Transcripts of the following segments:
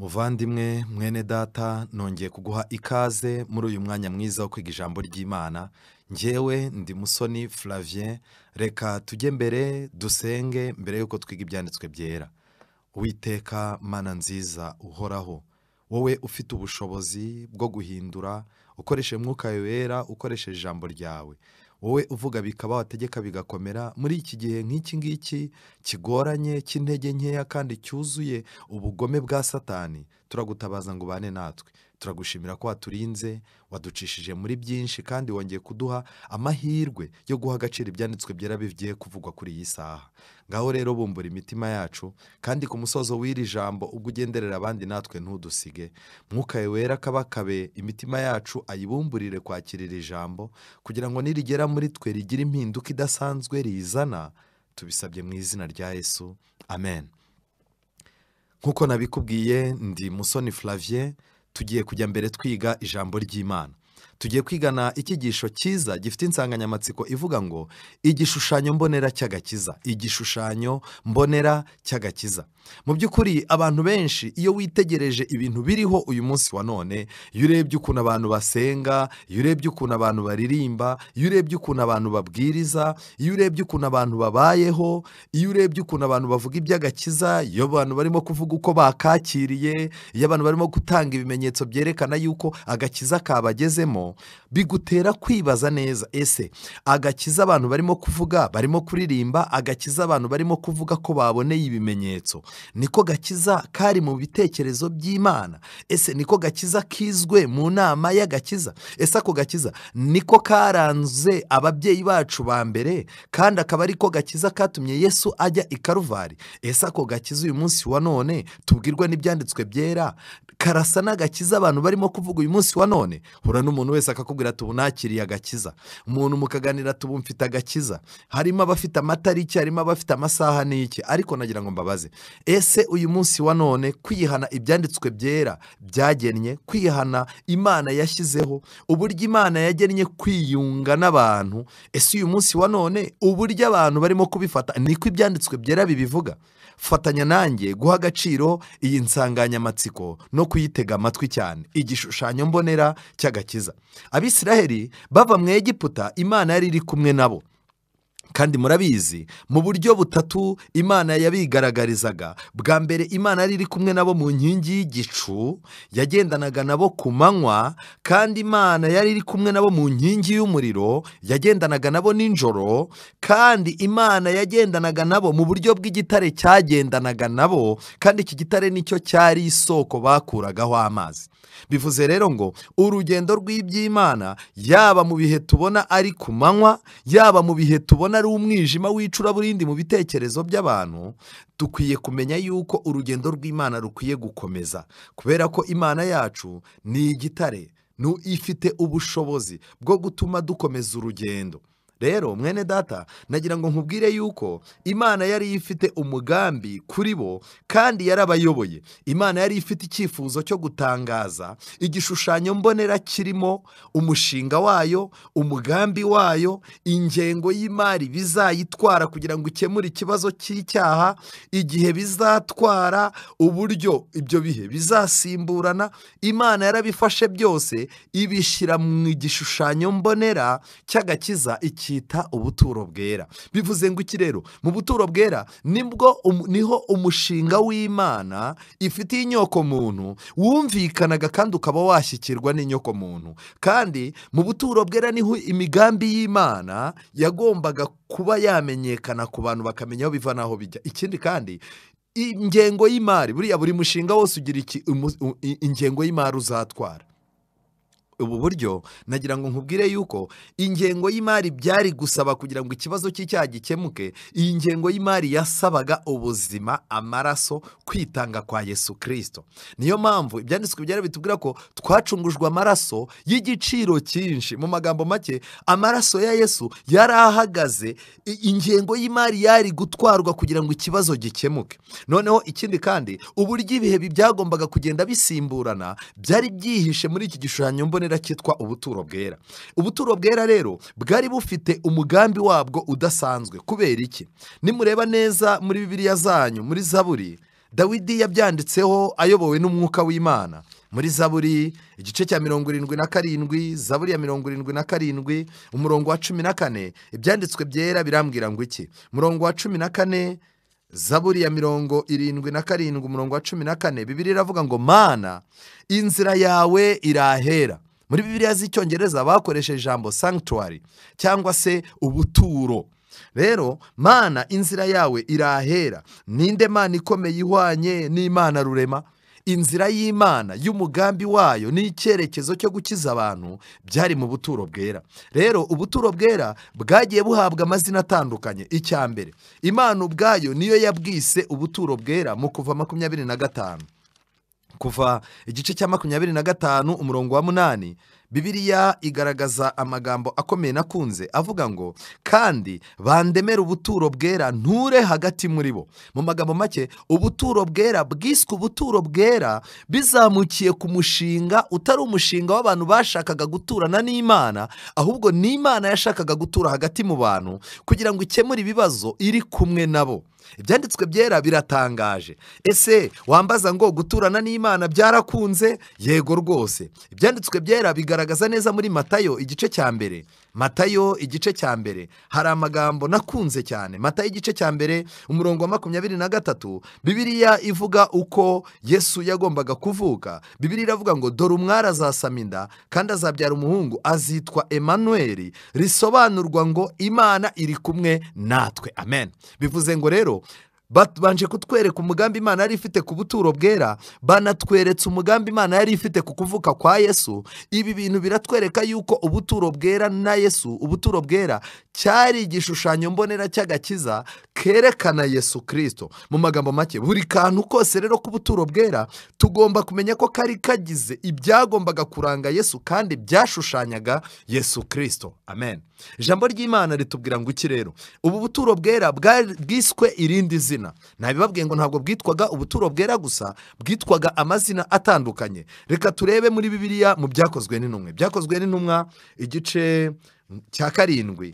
Muvandimwe mwene data nongeye kuguha ikaze muri uyu mwanya mwiza wo kwiga ijambo ry'Imana. Njyewe ndi Musoni Flavien, reka tujye mbere dusenge mbere yuko twiga ibyanditswe byera. Uwiteka Mana nziza uhoraho, wowe ufite ubushobozi bwo guhindura ukoresheje Mwuka wera, ukoresheje ijambo ryawe, wowe uvuga bikaba wategeka bigakomera. Muri iki gihe nk'iki ngiki kigoranye cy'intege nkeya kandi cyuzuye ubugome bwa Satani, turagutabaza ngo ubane natwe. Turagushimira ko waturinze, waducishije muri byinshi kandi wongeye kuduha amahirwe yo guha agaciro ibyanditswe byera bigiye kuvugwa kuri iyi saha. Ngaho rero bumbura imitima yacu, kandi ku musozo w'iri jambo ubwo ugenderera abandi natwe ntudusige. Mwuka wera kabakabe imitima yacu, ayibumburire kwakirira ijambo kugira ngo nirigera muri twe rigire impinduka idasanzwe rizana. Tubisabye mu izina rya Yesu, amen. Nk'uko nabikubwiye, ndi Musoni Flavien. Tugiye kujya mbere twiga ijambo ry'Imana. Tugiye kwigana icyigisho cyiza gifite insanganyamatsiko ivuga ngo igishushanyo mbonera cy'agakiza. Igishushanyo mbonera cy'agakiza. Mu by'ukuri abantu benshi iyo witegereje ibintu biriho uyu munsi wa none, iyo urebye ukuntu abantu basenga, iyo urebye ukuntu abantu baririmba, iyo urebye ukuntu abantu babwiriza, iyo urebye ukuntu abantu babayeho, iyo urebye ukuntu abantu bavuga iby'agakiza, iyo abantu barimo kuvuga uko bakakiriye, iyo abantu barimo gutanga ibimenyetso byerekana yuko agakiza kabagezemo, bigutera kwibaza neza, ese agakiza abantu barimo kuvuga, barimo kuririmba, agakiza abantu barimo kuvuga ko baboneye ibimenyetso, niko gakiza kari mu bitekerezo by'Imana? Ese niko gakiza kizwe mu nama y'agakiza? Ese ako gakiza niko karanze ababyeyi bacu ba mbere, kandi akaba ariko gakiza katumye Yesu ajya i Karuvari? Ese ako gakiza uyu munsi wa none tubwirwa n'ibyanditswe byera karasa n'agakiza abantu barimo kuvuga uyu munsi wa none? Hura n'umuntu wese akakubwira ati ubu nakiriye agakiza. Umuntu mukaganira ati ubu mfite agakiza. Harimo abafite amatariki, harimo abafite amasaha n'iki. Ariko nagira ngo mbabaze, ese uyu munsi wa none kwihana ibyanditswe byera byagennye, kwihana Imana yashyizeho, uburyo Imana yagennye kwiyunga n'abantu, ese uyu munsi wa none uburyo abantu barimo kubifata niko ibyanditswe byera bibivuga? Fatanya nanjye guha agaciro iyi nsanganyamatsiko no kuyitega amatwi cyane. Igishushanyo mbonera cy'agakiza. Abisiraheli bava mu Egiputa, Imana yari iri kumwe nabo. Kandi murabizi mu buryo butatu Imana yabigaragarizaga. Bwa mbere Imana yari iri kumwe nabo mu nkingi y'igicu, yagendanaga nabo ku manywa, kandi Imana yari iri kumwe nabo mu nkingi y'umuriro, yagendanaga nabo nijoro, kandi Imana yagendanaga nabo mu buryo bw'igitare cyagendanaga nabo, kandi iki gitare nicyo cyari isoko bakuragaho amazi. Bivuze rero ngo urugendo rw'iby'Imana, yaba mu bihe tubona ari ku manywa, yaba mu bihe tubona ari umwijima w'icuraburindi mu bitekerezo by'abantu, dukwiye kumenya yuko urugendo rw'Imana rukwiye gukomeza, kubera ko Imana yacu ni igitare, ifite ubushobozi bwo gutuma dukomeza urugendo. Rero mwene data, nagira ngo nkubwire yuko Imana yari ifite umugambi kuri bo, kandi yarabayoboye. Imana yari ifite icyifuzo cyo gutangaza igishushanyo mbonera kirimo umushinga wayo, umugambi wayo, ingengo y'imari bizayitwara kugira ngo ikemure ikibazo cy'icyaha, igihe bizatwara, uburyo ibyo bihe bizasimburana. Imana yarabifashe byose ibishyira mu igishushanyo mbonera cy'agakiza, cyita ubuturo bwera. Bivuze ngo iki rero? Mu buturo bwera niho umushinga w'Imana ifitiye inyoko muntu wumvikanaga, kandi ukaba washyikirwa n'inyoko muntu. Kandi mu buturo bwera niho imigambi y'Imana yagombaga kuba yamenyekana ku bantu, bakamenya aho biva n'aho bijya. Ikindi kandi ingengo y'imari, buriya buri mushinga wose ugira ingengo y'imari uzatwara. Ubu buryo nagira ngo nkubwire yuko ingengo y'imari byari gusaba kugira ngo ikibazo cy'icyaha gikemuke. Iyi ngengo y'imari yasabaga ubuzima, amaraso, kwitanga kwa Yesu Kristo. Niyo mpamvu ibyanditswe byera bitubwira ko twacungujwe amaraso y'igiciro cyinshi. Mu magambo make, amaraso ya Yesu yari ahagaze, ingengo y'imari yari gutwarwa kugira ngo ikibazo gikemuke. Noneho ikindi kandi, uburyo ibihe byagombaga kugenda bisimburana byari byihishe muri iki gishushanyo mbonera cyitwa ubuturo bwera. Ubuturo bwera rero bwari bufite umugambi wabwo udasanzwe. Kubera iki? Nimureba neza muri Bibiliya zanyu, muri Zaburi, Dawidi yabyanditseho ayobowe n'umwuka w'Imana. Muri Zaburi igice cya 77, Zaburi ya 77 umurongo wa 14, ibyanditswe byera birambwira ngo iki? Umurongo wa 14, Zaburi ya 77 umurongo wa 14, Bibiliya iravuga ngo Mana inzira yawe irahera. Muri Bibiliya z'icyongereza bakoresheje ijambo sanctuary cyangwa se ubuturo. Rero Mana inzira yawe irahera. Ninde Mana ikomeye ihwanye n'Imana rurema? Inzira y'Imana y'umugambi wayo n'icyerekezo cyo gukiza abantu byari mu buturo bwera. Rero ubuturo bwera bwagiye buhabwa amazina atandukanye. Icya mbere, Imana ubwayo niyo yabwise ubuturo bwera mu Kuva 25. Kuva igice cya 25 umurongo wa 8, Bibiliya igaragaza amagambo akomeye nakunze avuga ngo kandi bandemera ubuturo bwera nture hagati muri bo. Mu magambo make, ubuturo bwera bwiswe ubuturo bwera bizamukiye ku mushinga utari umushinga w'abantu bashakaga guturana n'Imana, ahubwo n'Imana yashakaga gutura hagati mu bantu kugira ngo ikemure ibibazo iri kumwe nabo. Ibyanditswe byera biratangaje. Ese wambaza ngo guturana n'Imana byarakunze? Yego rwose. Ibyanditswe byera bigaragaza neza muri Matayo igice cya mbere. Matayo igice cya mbere hari amagambo nakunze cyane. Matayo igice cya mbere umurongo wa 23, Bibiliya ivuga uko Yesu yagombaga kuvuka. Bibiliya iravuga ngo dore umwari azasama inda kandi azabyara umuhungu, azitwa Emanueli, risobanurwa ngo Imana iri kumwe natwe. Amen. Bivuze ngo rero banje kutwereka umugambi Imana yari ifite ku buturo bwera, banatweretse umugambi Imana yari ifite ku kuvuka kwa Yesu. Ibi bintu biratwereka yuko ubuturo bwera na Yesu, ubuturo bwera cyari igishushanyo mbonera cy'agakiza kerekana Yesu Kristo. Mu magambo make, buri kantu kose rero ku buturo bwera tugomba kumenya ko kari kagize ibyagombaga kuranga Yesu kandi byashushanyaga Yesu Kristo. Amen. Ijambo ry'Imana ritubwira ngo iki rero? Ubu buturo bwera bwiswe irindi zina. Nabibabwiye ngo ntabwo bwitwaga ubuturo bwera gusa, bwitwaga amazina atandukanye. Reka turebe muri Bibiliya mu Byakozwe n'Intumwa. Byakozwe n'Intumwa igice cya 7.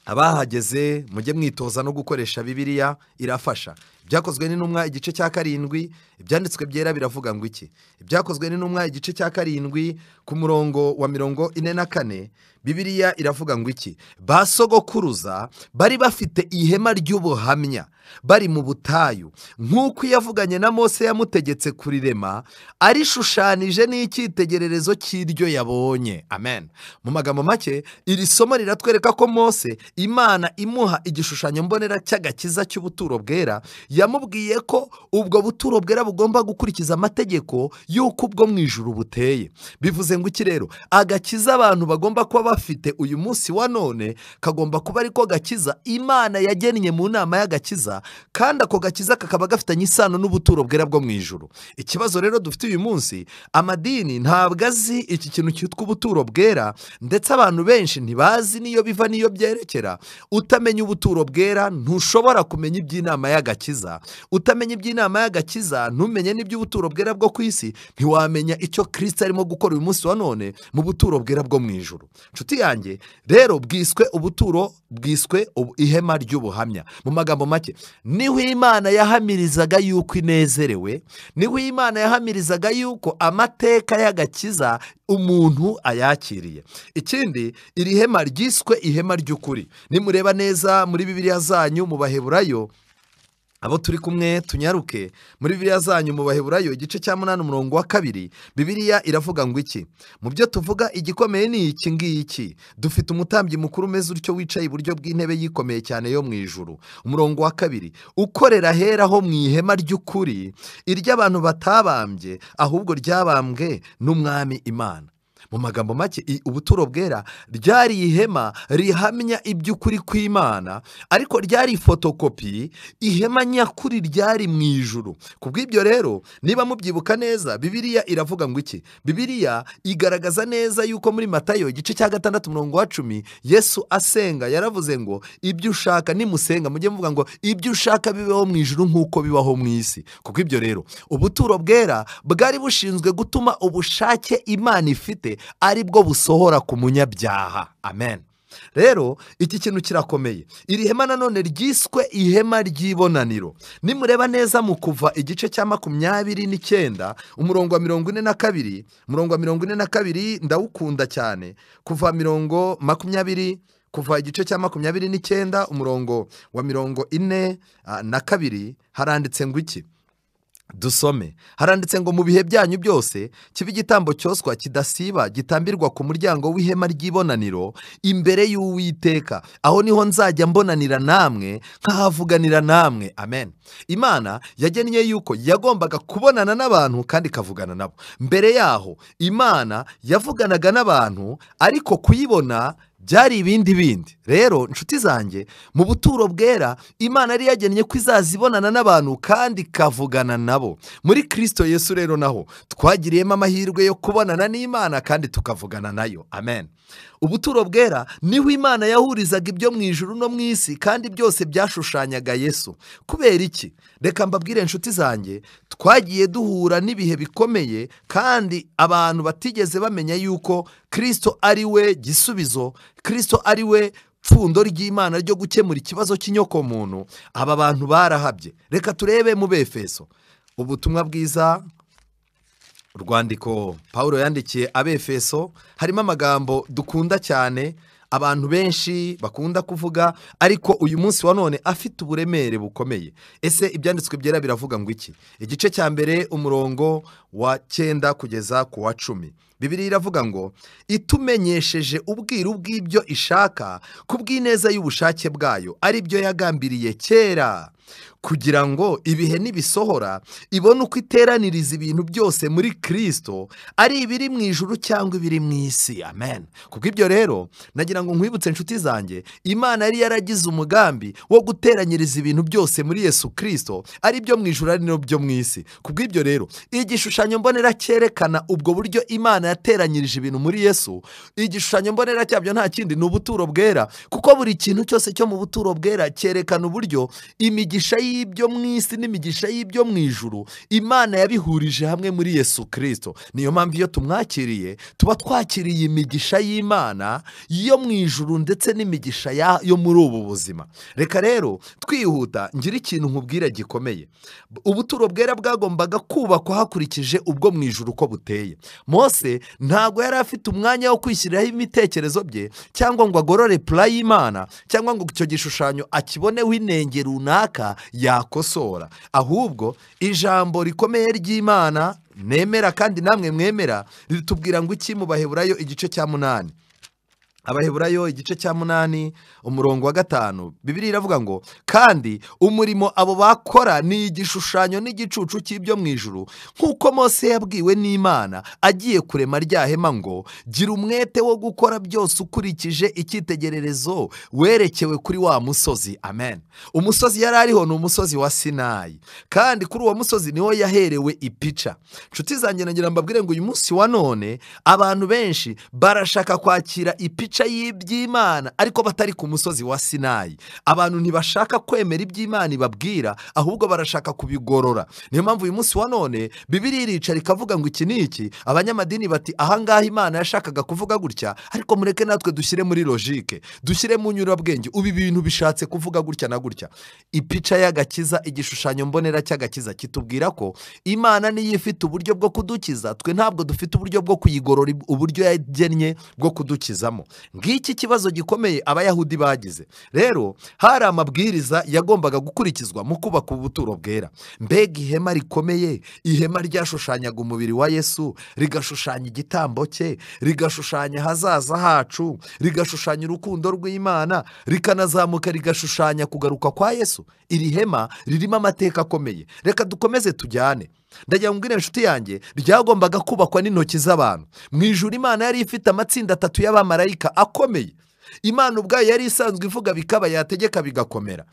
Abahageze mujye mwitoza no gukoresha Bibiliya, irafasha. Byakozwe n'Intumwa igice cya 7, ibyanditswe byera biravuga ngo iki? Ibyakozwe n'Intumwa igice cya 7 ku murongo wa 44, Bibiliya iravuga ngo iki? Basogokuruza bari bafite ihema ry'ubuhamya bari mu butayu, nk'uko yavuganye na Mose yamutegetse kurirema, arishushanije n'icyitegererezo cy'iryo yabonye. Amen. Mu magambo make, iri somo riratwereka ko Mose, Imana imuha igishushanyo mbonera cy'agakiza cy'ubuturo bwera, yamubwiye ko ubwo buturo bwera bugomba gukurikiza amategeko y'uko ubwo mu ijuru buteye. Bivuze ngo iki rero? Agakiza abantu bagomba kuba bafite uyu munsi wa none kagomba kuba ariko gakiza Imana yagennye mu nama y'agakiza, kandi ako gakiza kakaba gafitanye isano n'ubuturo bwera bwo mu ijuru. Ikibazo rero dufite uyu munsi, amadini ntabwo azi iki kintu cyitwa ubuturo bwera, ndetse abantu benshi ntibazi niyo biva niyo byerekera. Utamenya ubuturo bwera ntushobora kumenya iby'inama y'agakiza. Utamenya iby'inama y'agakiza ntumenye n'iby'ubuturo bwera bwo ku isi, ntiwamenya icyo Kristo arimo gukora uyu munsi wa none mu buturo bwera bwo mu ijuru. Nshuti yanjye, rero bwiswe ubuturo, bwiswe ihema ry'ubuhamya. Mu magambo make, niho Imana yahamirizaga yuko inezerewe, niho Imana yahamirizaga yuko amateka y'agakiza umuntu ayakiriye. Ikindi, iri hema ryiswe ihema ry'ukuri. Nimureba neza muri Bibiliya zanyu mu Baheburayo, abo turi kumwe tunyaruke, muri Bibiliya zanyu mu Baheburayo igice cya 8 umurongo wa 2, Bibiliya iravuga ngo iki? Mu byo tuvuga igikomeye ni iki ngiki: dufite umutambyi mukuru umeze utyo, wicaye iburyo bw'intebe yikomeye cyane yo mu ijuru. Umurongo wa 2, ukorera hera ho mu ihema ry'ukuri, iry'abantu batabambye, ahubwo ryabambwe n'Umwami Imana. Mu magambo make, ubuturo bwera ryari ihema rihamya iby'ukuri kw'Imana, ariko ryari fotokopi ihema nyakuri ryari mu ijuru. Kubw'ibyo rero, niba mubyibuka neza, Bibiliya iravuga ngo iki? Bibiliya igaragaza neza yuko muri Matayo igice cya 6 umurongo wa 10, Yesu asenga yaravuze ngo ibyo ushaka nimusenga mujye muvuga ngo ibyo ushaka bibeho mu ijuru nk'uko bibaho mu isi. Kubw'ibyo rero, ubuturo bwera bwari bushinzwe gutuma ubushake Imana ifite ari bwo busohora ku munyabyaha. Amen. rero iki kintu kirakomeye. Iri hema nanone ryiswe ihema ry'ibonaniro. Nimureba neza mu Kuva igice cya 29 umurongo wa 42, umurongo wa 42 ndawukunda cyane. Kuva 20, kuva igice cya 29 umurongo wa 42 haranditse ngo iki? Dusome. Haranditse ngo mu bihe byanyu byose kibe igitambo cyoswa kidasiba gitambirwa ku muryango w'ihema ry'ibonaniro imbere y'Uwiteka, aho niho nzajya mbonanira namwe nkahavuganira namwe. Amen. Imana yagennye yuko yagombaga kubonana n'abantu kandi ikavugana nabo. Mbere yaho Imana yavuganaga n'abantu, ariko kuyibona byari ibindi. Rero nshuti zanjye, mu buturo bwera Imana yari yagennye ko izazibonana n'abantu kandi ikavugana nabo. Muri Kristo Yesu rero naho twagiriyemo amahirwe yo kubonana n'Imana kandi tukavugana nayo. Amen. Ubuturo bwera niho Imana yahurizaga ibyo mu ijuru no mu isi, kandi byose byashushanyaga Yesu. Kubera iki? Reka mbabwire nshuti zanjye, twagiye duhura n'ibihe bikomeye kandi abantu batigeze bamenya yuko Kristo ari we gisubizo, Kristo ari we pfundo ry'Imana ryo gukemura ikibazo cy'inyokomuntu. Aba bantu barahabye. Reka turebe mu Befeso, ubutumwa bwiza, urwandiko Pawulo yandikiye Abefeso. Harimo amagambo dukunda cyane, abantu benshi bakunda kuvuga, ariko uyu munsi wa none afite uburemere bukomeye. Ese ibyanditswe byera biravuga ngo iki? Igice cya mbere umurongo wa 9 kugeza ku wa 10, Bibiliya iravuga ngo itumenyesheje ubwiru bw'ibyo ishaka kubw'ineza y'ubushake bwayo, ari byo yagambiriye kera, kugira ngo ibihe nibisohora ibone uko iteraniriza ibintu byose muri Kristo, ari ibiri mu ijuru cyangwa ibiri mu isi. Amen. Kubw'ibyo rero nagira ngo nkwibutse nshuti zanjye, Imana yari yaragize umugambi wo guteranyiriza ibintu byose muri Yesu Kristo, ari byo mu ijuru ari no byo mu isi. Kubw'ibyo rero igishushanyo mbonera cyerekana ubwo buryo Imana yateranyirije ibintu muri Yesu. Igishushanyo mbonera cyabyo nta kindi ni ubuturo bwera, kuko buri kintu cyose cyo mu buturo bwera cyerekana uburyo imigisha y'ibyo mu isi n'imigisha y'ibyo mu ijuru Imana yabihurije hamwe muri Yesu Kristo. Niyo mpamvu iyo tumwakiriye tuba twakiriye imigisha y'Imana yo mu ijuru ndetse n'imigisha yo muri ubu buzima. Reka rero twihuta ngira ikintu nkubwira gikomeye. Ubuturo bwera bwagombaga kubakwa hakurikije ubwo mu ijuru uko buteye. Mose ntago yari afite umwanya wo kwishyiriraho imitekerezo bye, cyangwa ngo agorore pla y'Imana, cyangwa ngo icyo gishushanyo akiboneho inenge runaka yakosora. Ahubwo ijambo rikomeye ry'Imana nemera kandi namwe mwemera ritubwira ngo iki mu Baheburayo igice cya 8. Abaheburayo igice cya 8 umurongo wa 5, Bibiliya iravuga ngo kandi umurimo abo bakora ni igishushanyo n'igicucu cy'ibyo mu ijuru, nk'uko Mose yabwiwe n'Imana agiye kurema rya hema ngo gira umwete wo gukora byose ukurikije icyitegererezo werekewe kuri wa musozi. Amen. Umusozi yari ariho ni umusozi wa Sinayi, kandi kuri uwo musozi niho yaherewe ipica. Nshuti zanjye nagira mbabwire ngo uyu munsi wa none abantu benshi barashaka kwakira ipica y'iby'Imana ariko batari ku musozi wa Sinayi. Abantu ntibashaka kwemera iby'Imana ibabwira, ahubwo barashaka kubigorora. Niyo mpamvu uyu munsi wa none Bibiliya iricara ikavuga ngo iki ni iki. Abanyamadini bati ahangaha Imana yashakaga kuvuga gutya, ariko mureke natwe dushyire muri logike, dushyire mu nyurabwenge, ubu ibintu bishatse kuvuga gutya na gutya. Ipica y'agakiza, igishushanyo mbonera cy'agakiza kitubwira ko Imana niyo ifite uburyo bwo kudukiza, twe ntabwo dufite uburyo bwo kuyigorora uburyo yagennye bwo kudukizamo. Ngiki kibazo gikomeye Abayahudi bagize. Rero hari amabwiriza yagombaga gukurikizwa mu kubaka ubuturo bwera. Mbega ihema rikomeye, ihema ryashushanyaga umubiri wa Yesu, rigashushanya igitambo cye, rigashushanya hazaza hacu, rigashushanya urukundo rw'Imana, rikanazamuka rigashushanya kugaruka kwa Yesu. Iri hema ririmo amateka akomeye. Reka dukomeze tujyane. Ndagira ngo mbwire inshuti yanjye, ryagombaga kubakwa n'intoki z'abantu. Mu ijuru Imana yari ifite amatsinda 3 y'abamarayika akomeye. Imana ubwayo yari isanzwe ivuga bikaba, yategeka bigakomera.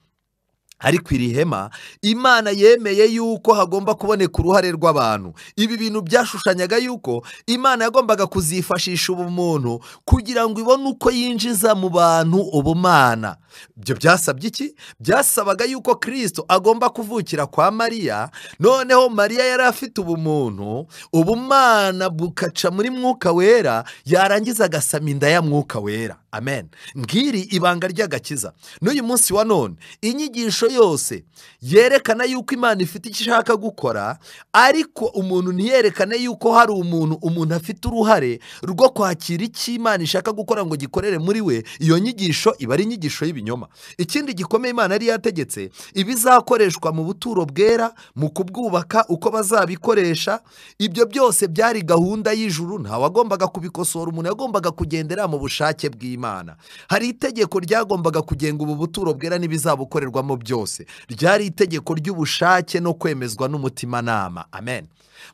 Ariko iri hema Imana yemeye yuko hagomba kuboneka uruhare rw'abantu. Ibi bintu byashushanyaga yuko Imana yagombaga kuzifashisha ubumuntu kugira ngo ibone uko yinjiza mu bantu ubumana. Ibyo byasabye iki? Byasabaga yuko Kristo agomba kuvukira kwa Mariya, noneho Mariya yari afite ubumuntu, ubumana bukaca muri Mwuka Wera, yarangiza agasama inda ya Mwuka Wera. amen. Ngiri ibanga ry'agakiza. N'uyu munsi wa none inyigisho yose yerekana yuko Imana ifite icyo ishaka gukora, ariko umuntu ntiyerekane yuko hari umuntu afite uruhare rwo kwakira icyo Imana ishaka gukora ngo gikorere muri we, iyo nyigisho iba ari inyigisho y'ibinyoma. Ikindi gikomeye Imana yari yategetse ibizakoreshwa mu buturo bwera, mu kubwubaka, uko bazabikoresha, ibyo byose byari gahunda y'ijuru. Ntawagombaga kubikosora, umuntu yagombaga kugendera mu bushake bw'Imana. Hari itegeko ryagombaga kugenga ubu buturo bwera n'ibizabukorerwamo byose, ryari itegeko ry'ubushake no kwemezwa n'umutimanama, amen.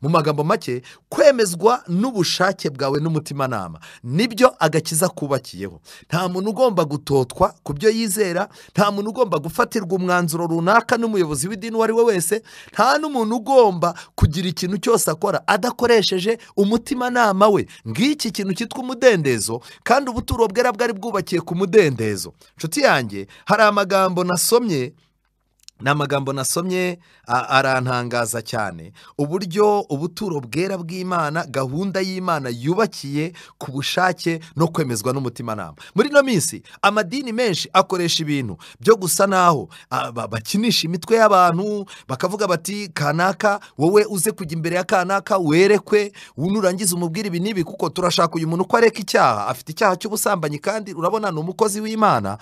Mu magambo make, kwemezwa n'ubushake bwawe n'umutimanama nibyo agakiza kubakiyeho. Nta muntu ugomba gutotwa ku byo yizera, nta muntu ugomba gufatirwa umwanzuro runaka n'umuyobozi w'idini uwo ari we wese, nta n'umuntu ugomba kugira ikintu cyose akora adakoresheje umutimanama we. Ngiki kintu cyitwa umudendezo, kandi ubuturo bwera bwari bwubakiye ku mudendezo. Nshuti yanjye, hari amagambo nasomye, ni amagambo nasomye arantangaza cyane, uburyo ubuturo bwera bw'Imana, gahunda y'Imana yubakiye ku bushake no kwemezwa n'umutimanama. Muri ino minsi amadini menshi akoresha ibintu byo gusa naho bakinisha imitwe y'abantu, bakavuga bati kanaka wowe uze kujya imbere ya kanaka werekwe, nurangiza umubwire ibi n'ibi, kuko turashaka uyu muntu ko areka icyaha, afite icyaha cy'ubusambanyi kandi urabona ni umukozi w'Imana,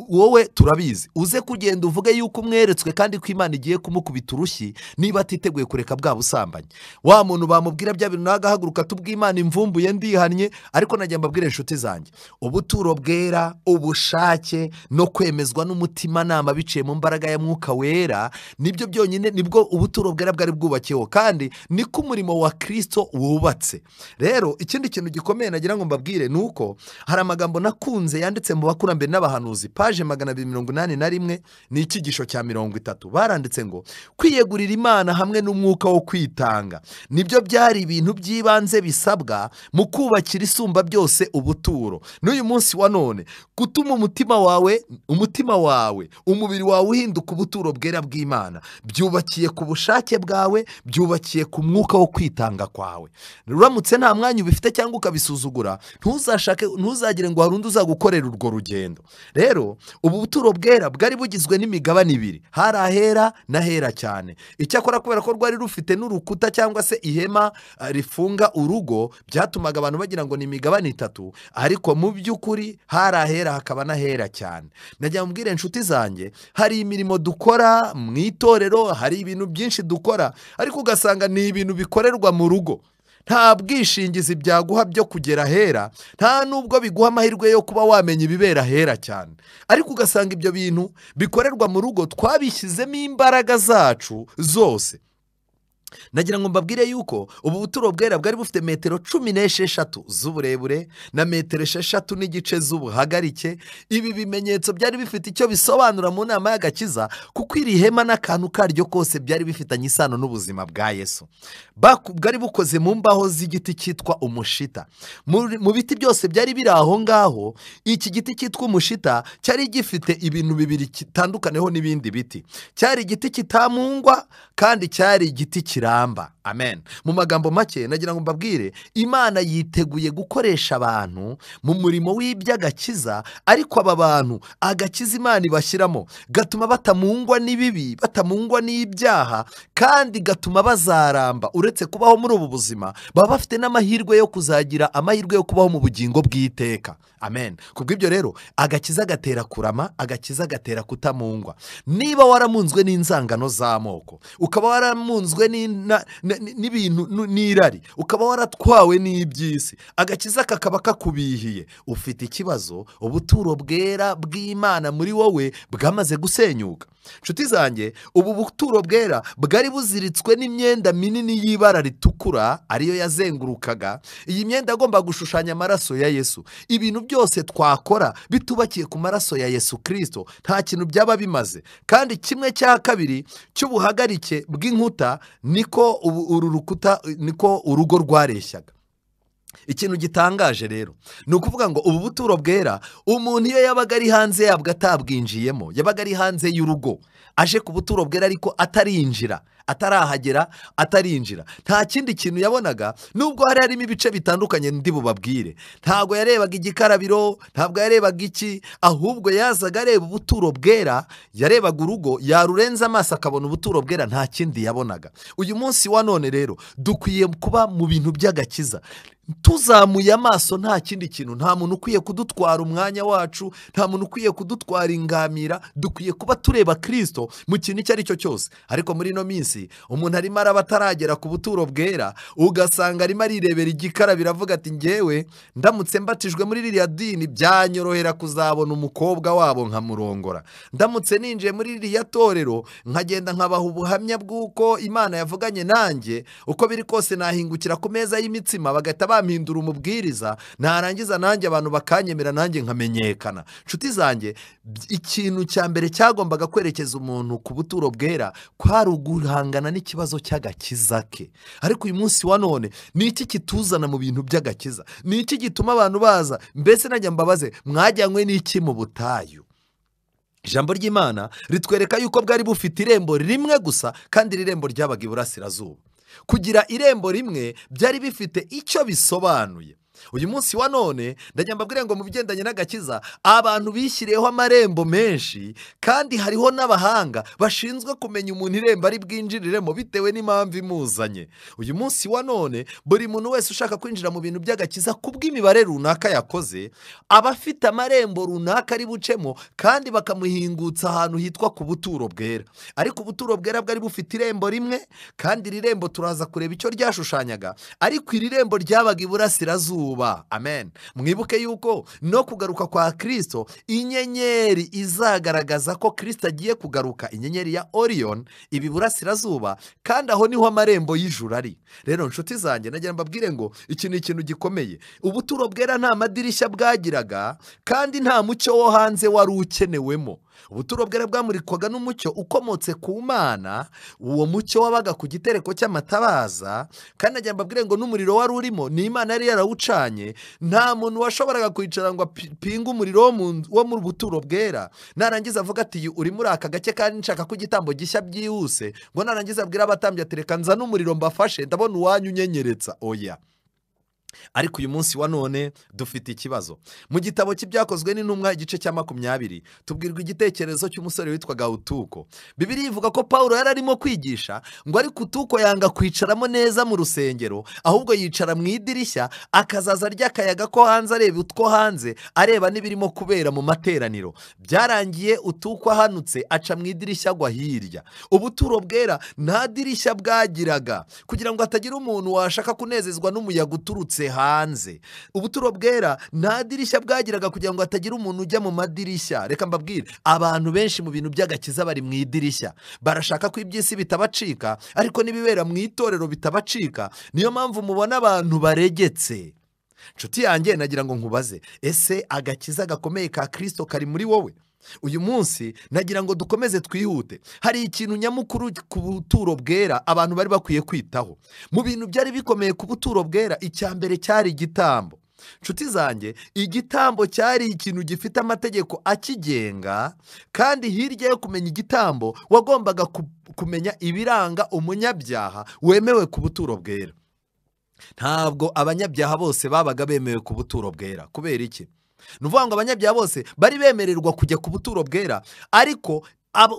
wowe turabizi, uze kugenda uvuge yuko umweretswe kandi ko Imana igiye kumukubita urushyi niba atiteguye kureka bwa busambanyi. Wa muntu bamubwira bya bintu nagahaguruka tubw'Imana imvumbuye ndihannye. Ariko najya mbabwira inshuti zanjye, ubuturo bwera, ubushake no kwemezwa n'umutimanama biciye mu mbaraga ya Mwuka Wera, nibyo byonyine, nibwo ubuturo bwera bwari bwubakiyeho, kandi niko umurimo wa Kristo wubatse. Rero ikindi kintu gikomeye nagira ngo mbabwire ni uko hari amagambo nakunze yanditse mu bakurambere n'abahanuzi, paje 281, ni icyigisho cya 30. Baranditse ngo kwiyegurira Imana hamwe n'umwuka wo kwitanga nibyo byari ibintu by'ibanze bisabwa mu kubakira isumba byose ubuturo. N'uyu munsi wa none gutuma umutima wawe umubiri wawe uhinduka ubuturo bwera bw'Imana byubakiye ku bushake bwawe, byubakiye ku mwuka wo kwitanga kwawe. Uramutse nta mwanya ubifite cyangwa ukabisuzugura, ntuzagire ngo hari undi uzagukorera urwo rugendo. Rero ubu buturo bwera bwari bugizwe n'imigabane ibiri, hari ahera n'ahera cyane. Icyakora kubera ko rwari rufite n'urukuta cyangwa se ihema rifunga urugo, byatumaga abantu bagira ngo ni imigabane 3, ariko mu by'ukuri hari ahera hakaba n'ahera cyane. Najya mbwira inshuti zanjye, hari imirimo dukora mu itorero, hari ibintu byinshi dukora, ariko ugasanga ni ibintu bikorerwa mu rugo. Nta bwishingizi byaguha byo kugera ahera, nta nubwo biguha amahirwe yo kuba wamenya ibibera ahera cyane. Ariko ugasanga ibyo bintu bikorerwa mu rugo twabishyizemo imbaraga zacu zose. Nagira ngo mbabwire yuko ubu buturo bwera bwari bufite metero 16 z'uburebure na metero 6 n'igice z'ubuhagarike. Ibi bimenyetso byari bifite icyo bisobanura mu nama y'agakiza, kuko iri hema n'akantu karyo kose byari bifitanye isano n'ubuzima bwa Yesu. Bwari bukoze mu mbaho z'igiti cyitwa umushita. Mu biti byose byari biri aho ngaho, iki giti cyitwa umushita cyari gifite ibintu bibiri kitandukaneho n'ibindi biti. Cyari igiti kitamungwa kandi cyari igiti kiramba, amen. Mu magambo make nagira ngo mbabwire, Imana yiteguye gukoresha abantu mu murimo w'iby'agakiza, ariko aba bantu agakiza Imana ibashyiramo gatuma batamungwa n'ibibi, batamungwa n'ibyaha, kandi gatuma bazaramba. Uretse kubaho muri ubu buzima, baba bafite n'amahirwe yo kuzagira amahirwe yo kubaho mu bugingo bw'iteka, amen. Kubw'ibyo rero agakiza gatera kurama, agakiza gatera kutamungwa. Niba waramunzwe n'inzangano z'amoko, ukaba waramunzwe n'ibintu n'irari, ukaba waratwawe n'iby'isi, agakiza kakaba kakubihiye, ufite ikibazo. Ubuturo bwera bw'Imana muri wowe bwamaze gusenyuka. Nshuti zanjye, ubu buturo bwera bwari buziritswe n'imyenda minini y'ibara ritukura, ariyo yazengurukaga. Iyi myenda agomba gushushanya amaraso ya Yesu. Ibintu byose twakora bitubakiye ku maraso ya Yesu Kristo, nta kintu byaba bimaze. Kandi 1/2 cy'ubuhagarike bw'inkuta niko uru rukuta, niko urugo rwareshyaga. Ikintu gitangaje rero ni ukuvuga ngo ubu buturo bwera, umuntu iyo yabaga ari hanze yabwo atabwinjiyemo, yabaga ari hanze y'urugo, aje ku buturo bwera ariko atarinjira, atarahagera, atarinjira. Nta kindi kintu yabonaga, nubwo hari harimo ibice bitandukanye ndi bubabwire. Ntabwo yarebaga igikarabiro, ntabwo yarebaga iki, ahubwo yazaga areba ubuturo bwera, yarebaga urugo, yarurenza amaso akabona ubuturo bwera, nta kindi yabonaga. Uyu munsi wa none rero dukwiye kuba mu bintu by'agakiza, tuzamuye amaso, nta kindi kintu. Nta muntu ukwiye kudutwara umwanya wacu, nta muntu ukwiye kudutwara ingamira. Dukwiye kuba tureba Kristo mu kintu icyo ari cyo cyose. Ariko muri ino minsi umuntu arimo araba ataragera ku buturo bwera, ugasanga arimo arirebera igikarabiro avuga ati njyewe ndamutse mbatijwe muri ririya dini byanyorohera kuzabona umukobwa wabo nkamurongora. Ndamutse ninjiye muri ririya torero nkagenda nkabaha ubuhamya bw'uko Imana yavuganye nanjye, uko biri kose nahingukira ku meza y'imitsima bagahita bampindura umubwiriza, narangiza nanjye abantu bakanyemera nanjye nkamenyekana. Nshuti zanjye, ikintu cya mbere cyagombaga kwerekeza umuntu ku buturo bwera kwari uguhangana n'ikibazo cy'agakiza ke. Ariko uyu munsi wa none ni iki kituzana mu bintu by'agakiza? Ni iki gituma abantu baza? Mbese najya mbabaze, mwajyanywe n'iki mu butayu? Ijambo ry'Imana ritwereka yuko bwari bufite irembo rimwe gusa, kandi iri rembo ryabaga iburasirazuba. Kugira irembo rimwe byari bifite icyo bisobanuye. Uyu munsi wa none ndajya mbabwira ngo mu bigendanye n'agakiza abantu bishyiriyeho amarembo menshi, kandi hariho n'abahanga bashinzwe kumenya umuntu irembo ari bwinjiriremo bitewe n'impamvu imuzanye. Uyu munsi wa none buri muntu wese ushaka kwinjira mu bintu by'agakiza kubw'imibare runaka yakoze, aba afite amarembo runaka ari bucemo, kandi bakamuhingutsa ahantu hitwa ku buturo bwera. Ariko ubuturo bwera bwari bufite irembo rimwe, kandi iri rembo turaza kureba icyo ryashushanyaga. Ariko iri rembo ryabaga iburasirazuba. Amen. Mwibuke yuko no kugaruka kwa Kristo, inyenyeri izagaragaza ko Kristo agiye kugaruka, inyenyeri ya Orion iba iburasirazuba, kandi aho niho amarembo y'ijuru ari. Rero nshuti zanjye, nagira mbabwire ngo iki ni ikintu gikomeye. Ubuturo bwera nta madirishya bwagiraga, kandi nta mucyo wo hanze wari ukenewemo. Ubuturo bwera bwamurikwaga n'umucyo ukomotse ku Mana. Uwo mucyo wabaga ku gitereko cy'amatabaza, kandi nagira mbabwire ngo n'umuriro wari urimo ni Imana yari yarawucanye. Nta muntu washoboraga kwicara ngo apinge umuriro wo mu buturo bwera, narangiza avuga ati uri muri aka gace kandi nshaka ko igitambo gishya byihuse, ngo narangiza abwira abatambyi ati reka nzane umuriro mbafashe, ndabona uwanyu unyenyeretsa. Oya. Ariko uyu munsi wa none dufite ikibazo. Mu gitabo cy'ibyakozwe n'intumwa igice cya 20 tubwirwa igitekerezo cy'umusore witwaga Utuko. Bibiliya ivuga ko Pawulo yari arimo kwigisha, ngo ariko Utuko yanga kwicaramo neza mu rusengero, ahubwo yicara mu idirishya akazaza arya akayaga ko hanze, areba utwo hanze, areba n'ibirimo kubera mu materaniro. Byarangiye Utuko ahanutse aca mu idirishya agwa hirya. Ubuturo bwera nta dirishya bwagiraga, kugira ngo hatagira umuntu washaka kunezezwa n'umuyaga uturutse hanze. Ubuturo bwera nta dirishya bwagiraga kugira ngo hatagira umuntu ujya mu madirishya. Reka mbabwire, abantu benshi mu bintu by'agakiza bari mu idirishya. Barashaka ko iby'isi bitabacika, ariko n'ibibera mu itorero bitabacika. Niyo mpamvu mubona abantu baregetse. Nshuti yanjye, nagira ngo nkubaze, ese agakiza gakomeye ka Kristo kari muri wowe? Uyu munsi nagira ngo dukomeze twihute. Hari ikintu nyamukuru ku buturo bwera abantu bari bakwiye kwitaho. Mu bintu byari bikomeye ku buturo bwera, icya mbere cyari igitambo. Nshuti zanjye, igitambo cyari ikintu gifite amategeko akigenga, kandi hirya yo kumenya igitambo wagombaga kumenya ibiranga umunyabyaha wemewe ku buturo bwera. Ntabwo abanyabyaha bose babaga bemewe ku buturo bwera. Kubera iki? Ni ukuvuga ngo abanyabyaha bose bari bemererwa kujya ku buturo bwera, ariko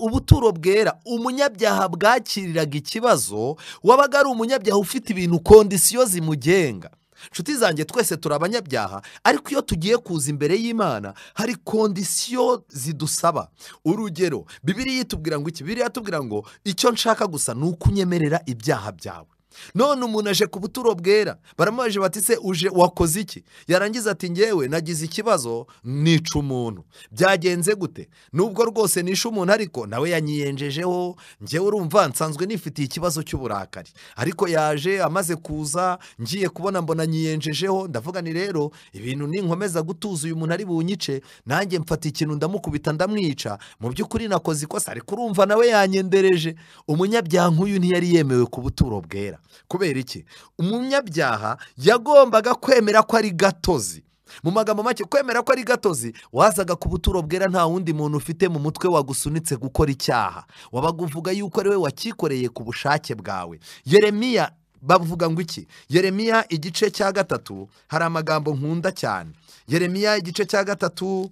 ubuturo bwera umunyabyaha bwakiriraga ikibazo wabaga ari umunyabyaha ufite ibintu, kondisiyo zimugenga. Nshuti zanjye, twese turi abanyabyaha, ariko iyo tugiye kuza imbere y'Imana hari kondisiyo zidusaba. Urugero, Bibiliya itubwira ngo iki? Bibiliya itubwira ngo icyo nshaka gusa ni ukunyemerera ibyaha byawe. None umuntu aje ku buturo bwera, baramubaje bati se uje wakoze iki? Yarangiza ati njyewe nagize ikibazo, nica umuntu. Byagenze gute? Nubwo rwose nishe umuntu, ariko nawe yanyiyenjejeho. Njyewe urumva nsanzwe nifitiye ikibazo cy'uburakari, ariko yaje amaze kuza, ngiye kubona mbona nyiyenjejeho. Ndavuga ni rero ibintu ninkomeza gutuza uyu muntu ari bunyice, nanjye mfata ikintu ndamukubita ndamwica. Mu by'ukuri nakoze ikosa, ariko urumva nawe yanyendereje. Umunyabyaha nk'uyu ntiyari yemewe ku buturo bwera. Kubera iki? Umunyabyaha yagombaga kwemera ko ari gatozi. mu magambo make kwemera ko ari gatozi, wazaga ku buturo bwera nta wundi muntu ufite mu mutwe wagusunitse gukora icyaha, wabaga uvuga yuko ari we wakikoreye ku bushake bwawe. Yeremiya bavuga ngo iki? Yeremiya igice cya 3 hari amagambo nkunda cyane. Yeremiya igice cya 3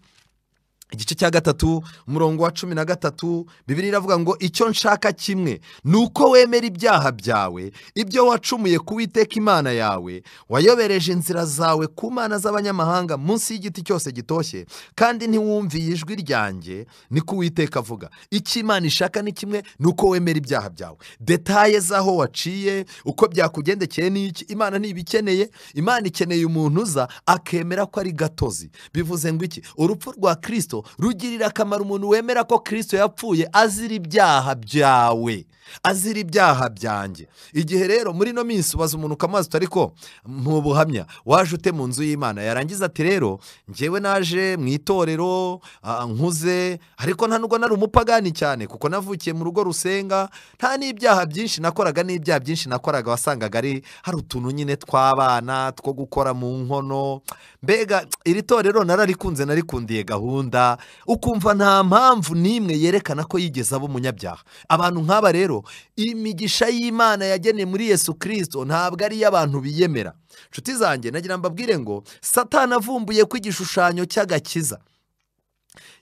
umurongo wa 13, Bibiliya iravuga ngo icyo nshaka kimwe nuko wemera ibyaha byawe, ibyo wacumuye ku Uwiteka Imana yawe, wayobereje inzira zawe ku mana z'abanyamahanga munsi y'igiti cyose gitoshye, kandi ntiwumviye ijwi ryanjye, niko Uwiteka avuga. Icyo Imana ishaka ni kimwe, nuko wemera ibyaha byawe. Detaye z'aho waciye, uko byakugendekeye n'iki, Imana ntibikeneye. Imana ikeneye umuntu uza akemera ko ari gatozi. Bivuze ngo iki? Urupfu rwa Kristo rugirira akamaro umuntu wemera ko Kristo yapfuye azira ibyaha byawe, azira ibyaha byanjye. Igihe rero muri no minsi ubaza umuntu ukamazi ariko mu buhamya waje ute mu nzu y'Imana, yarangiza ati rero njyewe naje mu itorero nkuze, ariko nta nubwo nari umupagani cyane kuko navukiye mu rugo rusenga, nta n'ibyaha byinshi nakoraga, n'ibyaha byinshi nakoraga wasangaga hari utuntu nyine tw'abana two gukora mu nkono. Mbega iri torero nararikunze, narikundiye gahunda, ukumva nta mpamvu n'imwe yerekana ko yigeze aba umunyabyaha. Abantu nk'aba rero imigisha y'Imana yageneye muri Yesu Kristo ntabwo ari iy'abantu biyemera. Nshuti zanjye, nagira mbabwire ngo Satani avumbuye ko igishushanyo cy'agakiza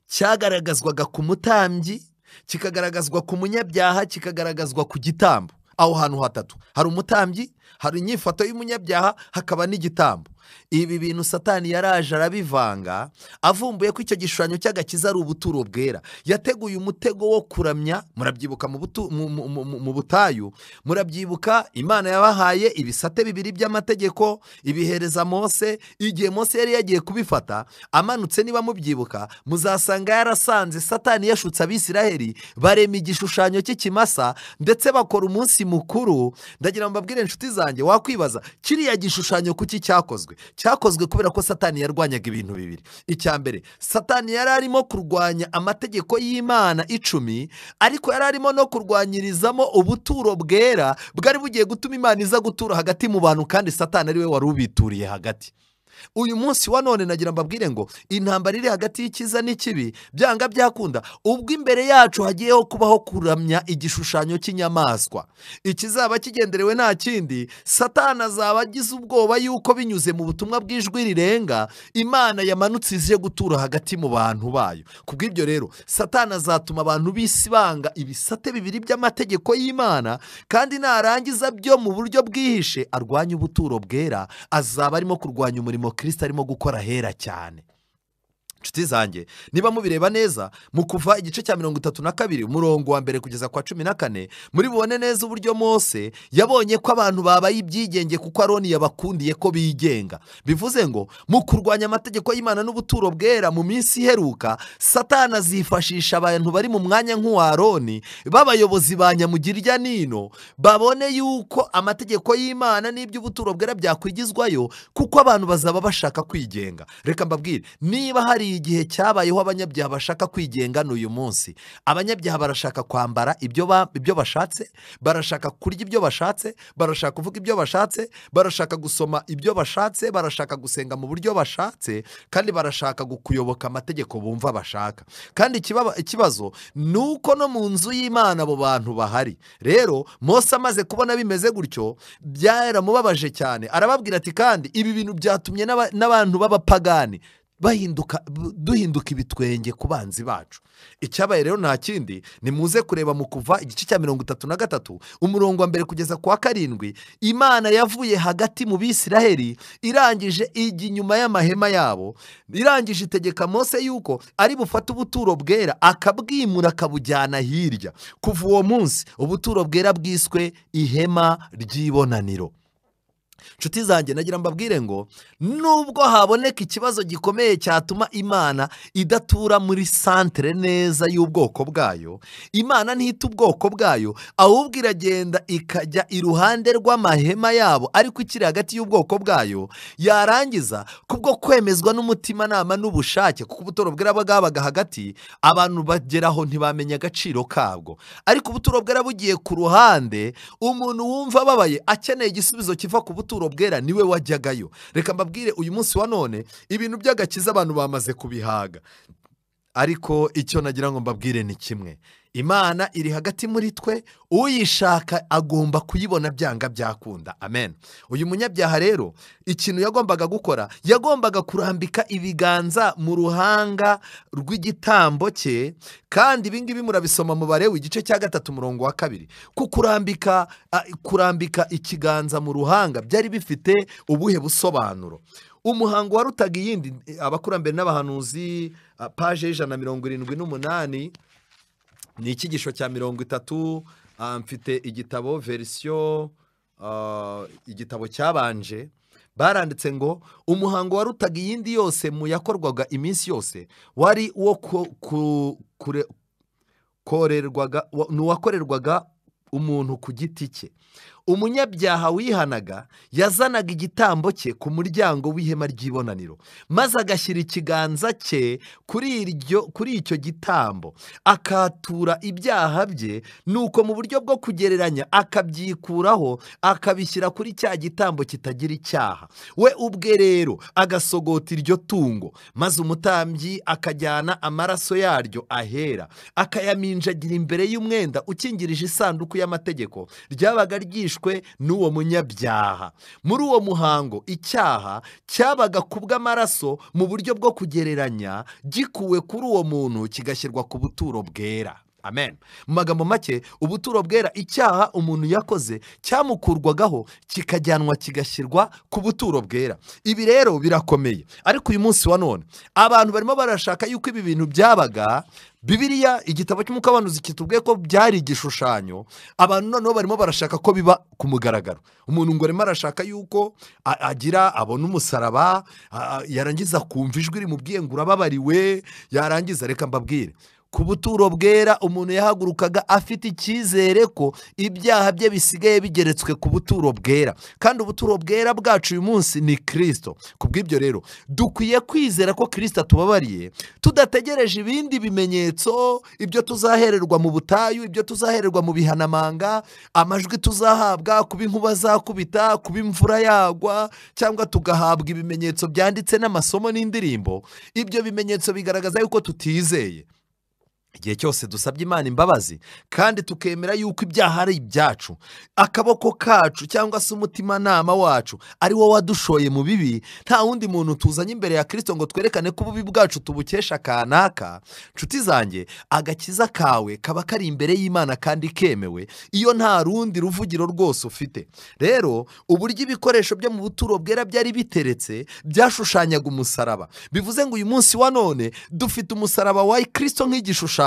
cyagaragazwaga ku mutambyi, kikagaragazwa ku munyabyaha, kikagaragazwa ku gitambo. Aho hantu hatatu, hari umutambyi, hari inyifato y'umunyabyaha, hakaba n'igitambo. Ibi bintu Satani yaraje arabivanga, avumbuye ko icyo gishushanyo cy'agakiza ari ubuturo bwera. Yateguye umutego wo kuramya. Murabyibuka mu butayu, murabyibuka Imana yabahaye ibisate bibiri by'amategeko, ibihereza Mose. Igihe Mose yari yagiye kubifata amanutse, niba mubyibuka, muzasanga yarasanze Satani yashutse Abisiraheli, barema igishushanyo cy'ikimasa ndetse bakora umunsi mukuru. Ndagira mbabwire inshuti zanjye, wakwibaza kiriya gishushanyo kuki cyakozwe? Cyakozwe kubera ko Satani yarwanyaga ibintu bibiri. Icya mbere, Satani yari arimo kurwanya amategeko y'Imana 10, ariko yari arimo no kurwanyirizamo ubuturo bwera bwari bugiye gutuma Imana iza gutura hagati mu bantu, kandi Satani ari we wari ubituriye hagati. Uyu munsi wa none nagira mbabwire ngo intambara iri hagati y'icyiza n'ikibi byanga byakunda, ubwo imbere yacu hagiyeho kubaho kuramya igishushanyo cy'inyamaswa. Ikizaba kigenderewe nta kindi, Satani azaba agize ubwoba yuko binyuze mu butumwa bw'ijwi rirenga Imana yamanutse ije gutura hagati mu bantu bayo. Kubw'ibyo rero Satani azatuma abantu b'isi banga ibisate bibiri by'amategeko y'Imana, kandi narangiza byo mu buryo bwihishe arwanya ubuturo bwera, azaba arimo kurwanya umurimo Kristo arimo gukora hera cyane. Nshuti zanjye, niba mubireba neza mu Kuva igice cya 32 umurongo wa mbere kugeza kwa 14, muri bubone neza uburyo Mose yabonye ko abantu babaye ibyigenge kuko Aroni yabakundiye ko bigenga. Bivuze ngo mu kurwanya amategeko y'Imana n'ubuturo bwera mu minsi iheruka, Satani azifashisha abantu bari mu mwanya nk'uwa Aroni, b'abayobozi ba nyamugirya nino, babone yuko amategeko y'Imana n'iby'ubuturo bwera byakwigizwayo, kuko abantu bazaba bashaka kwigenga. Reka mbabwire, niba hari igihe cyabayeho abanyabyaha bashaka kwigenga n'uyu munsi, abanyabyaha barashaka kwambara ibyo bashatse, barashaka kurya ibyo bashatse, barashaka kuvuga ibyo bashatse, barashaka gusoma ibyo bashatse, barashaka gusenga mu buryo bashatse, kandi barashaka kuyoboka amategeko bumva bashaka. Kandi ikibazo nuko no mu nzu y'Imana abo bantu bahari. Rero Mose amaze kubona bimeze gutyo, byaramubabaje cyane, arababwira ati kandi ibi bintu byatumye n'abantu b'abapagani duhinduka ibitwenge ku banzi bacu. Icyabaye rero nta kindi, ni muze kureba mu Kuva igice cya 33 umurongo wa mbere kugeza kwa 7. Imana yavuye hagati mu Bisiraheli, irangije ijya inyuma y'amahema yabo, irangije itegeka Mose yuko ari bufate ubuturo bwera akabwimura akabujyana hirya. Kuva uwo munsi ubuturo bwera bwiswe ihema ry'ibonaniro. Nshuti zanjye, nagira mbabwire ngo nubwo haboneka ikibazo gikomeye cyatuma Imana idatura muri santere neza y'ubwoko bwayo, Imana ntihita ubwoko bwayo, ahubwo iragenda ikajya iruhande rw'amahema yabo ariko ikiri hagati y'ubwoko bwayo. Yarangiza kubwo kwemezwa n'umutimanama n'ubushake, kuko ubuturo bwera bwabaga hagati, abantu bageraho ntibamenya agaciro kabwo. Ariko ubuturo bwera bugiye ku ruhande, umuntu wumva ababaye akeneye igisubizo kiva ku buturo bwera niwe wajyagayo. Reka mbabwire uyu munsi wa none ibintu by'agakiza abantu bamaze kubihaga, ariko icyo nagira ngo mbabwire ni kimwe: Imana iri hagati muri twe, uyishaka agomba kuyibona byanga byakunda. Amen. Uyu munyabyaha rero ikintu yagombaga gukora, yagombaga kurambika ibiganza mu ruhanga rw'igitambo cye, kandi ibi ngibi murabisoma mu Balewi igice cya 3:2. Ku kurambika ikiganza mu ruhanga byari bifite ubuhe busobanuro? Umuhango warutaga iyindi. Abakurambere n'abahanuzi, paje y'178, ni icyigisho cya 30. Mfite igitabo verisiyo, igitabo cyabanje, baranditse ngo umuhango warutaga iyindi yose mu yakorwaga iminsi yose wari uwo wakorerwaga umuntu ku giti cye. Umunyabyaha wihanaga yazanaga igitambo cye ku muryango w'ihema ry'ibonaniro, maze agashyira ikiganza cye kuri icyo gitambo, akatura ibyaha bye, nuko mu buryo bwo kugereranya akabyikuraho akabishyira kuri cya gitambo kitagira icyaha. We ubwe rero agasogota iryo tungo, maze umutambyi akajyana amaraso yaryo ahera, akayaminjagira imbere y'umwenda ukingirije isanduku y'amategeko ryabaga ryishwe n'uwo munyabyaha. Muri uwo muhango icyaha cyabaga ku bw'amaraso mu buryo bwo kugereranya, gikuwe kuri uwo muntu kigashyirwa ku buturo bwera. Amen. Mu magambo make, ubuturo bwera, icyaha umuntu yakoze cyamukurwagaho kikajyanwa kigashyirwa ku buturo bwera. Ibi rero birakomeye, ariko uyu munsi wa none abantu barimo barashaka yuko ibi bintu byabaga. Bibiliya, igitabo cy'umukabanuzi kitubwiye ko byari igishushanyo. Abantu noneho barimo barashaka ko biba ku mugaragaro. Umuntu ngo arimo arashaka yuko abona umusaraba, yarangiza kumva ijwi rimubwiye ngo urababariwe, yarangiza. Reka mbabwire, ku buturo bwera umuntu yahagurukaga afite icyizere ko ibyaha bye bisigaye bigeretswe ku buturo bwera, kandi ubuturo bwera bwacu uyu munsi ni Kristo. Kubw'ibyo rero dukwiye kwizera ko Kristo atubabariye, tudategereje ibindi bimenyetso, ibyo tuzahererwa mu butayu, ibyo tuzahererwa mu bihanamanga, amajwi tuzahabwa, kuba inkuba zakubita, kuba imvura yagwa, cyangwa tugahabwa ibimenyetso byanditse n'amasomo n'indirimbo. Ibyo bimenyetso bigaragaza yuko tutizeye. Igihe cyose dusabye Imana imbabazi kandi tukemera yuko ibyaha ari ibyacu, akaboko kacu cyangwa se umutimanama wacu ari wo wadushoye mu bibi, nta wundi muntu tuzanye imbere ya Kristo ngo twerekane ko ububi bwacu tubukesha kanaka. Nshuti zanjye, agakiza kawe kaba kari imbere y'Imana kandi kemewe iyo nta rundi ruvugiro rwose ufite. Rero uburyo ibikoresho byo mu buturo bwera byari biteretse byashushanyaga umusaraba. Bivuze ngo uyu munsi wa none dufite umusaraba wa Kristo nk'igishushanyo.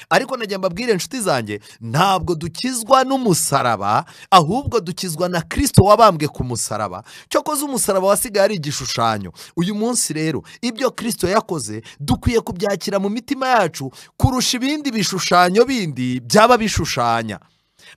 Ariko najya mbabwire inshuti zanjye, ntabwo dukizwa n'umusaraba, ahubwo dukizwa na Kristo wabambwe ku musaraba. Cyokoze umusaraba wasigaye ari igishushanyo. Uyu munsi rero ibyo Kristo yakoze dukwiye kubyakira mu mitima yacu kurusha ibindi bishushanyo bindi byaba bishushanya.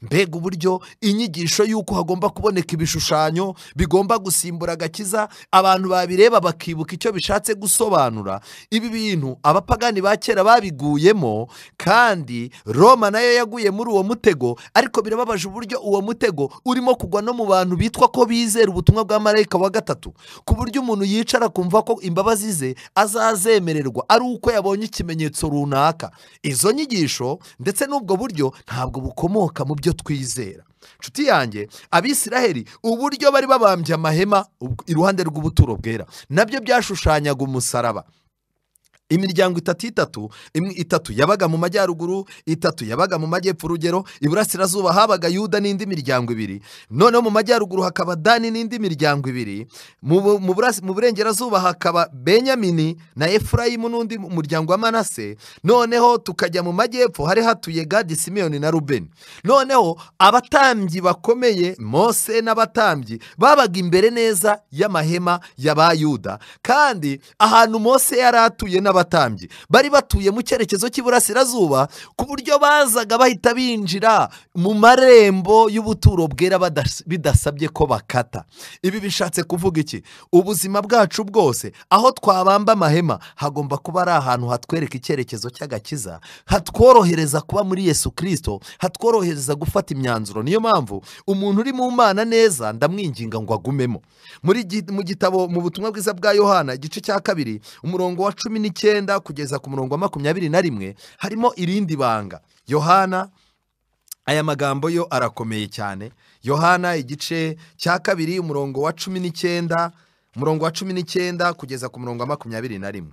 Mbega uburyo inyigisho y'uko hagomba kuboneka ibishushanyo bigomba gusimbura agakiza, abantu babireba bakibuka icyo bishatse gusobanura. Ibi bintu abapagani ba kera babiguyemo, kandi Roma nayo yaguye muri uwo mutego. Ariko birababaje uburyo uwo mutego urimo kugwa no mu bantu bitwa ko bizera ubutumwa bwa marayika wa gatatu, ku buryo umuntu yicara kumva ko imbabazi ze azazemererwa ari uko yabonye ikimenyetso runaka. Izo nyigisho ndetse n'ubwo buryo ntabwo bukomoka mu byo twizera. Nshuti yanjye, Abisiraheli uburyo bari babambye amahema iruhande rw'ubuturo bwera nabyo byashushanyaga umusaraba. Imiryango itatu yabaga mu majyaruguru, itatu yabaga mu majyepfo. Urugero, iburasirazuba habaga Yuda n'indi miryango 2, noneho mu majyaruguru hakaba Dani n'indi miryango 2, mu burengerazuba hakaba Benyamini na Efurayimu n'undi muryango wa Manase, noneho tukajya mu majyepfo hari hatuye Gadi, Simeyoni na Rubeni. Noneho abatambyi bakomeye, Mose n'abatambyi, babaga imbere neza y'amahema y'Abayuda, kandi ahantu Mose yari atuye n'abatambyi bari batuye mu cyerekezo cy'iburasirazuba, ku buryo bazaga bahita binjira mu marembo y'ubuturo bwera bidasabye ko bakata. Ibi bishatse kuvuga iki? Ubuzima bwacu bwose, aho twabamba amahema, hagomba kuba ari ahantu hatwereka icyerekezo cy'agakiza, hatworohereza kuba muri Yesu Kristo, hatworohereza gufata imyanzuro. Niyo mpamvu umuntu uri mu Mana neza ndamwinginga ngo agumemo. Mu gitabo mu butumwa bwiza bwa Yohana igice cya 2 umurongo wa 19 kugeza ku murongo wa 21 harimo irindi banga. Yohana, aya magambo yo arakomeye cyane. Yohana igice cya 2 umurongo wa 19 kugeza ku murongo wa 21.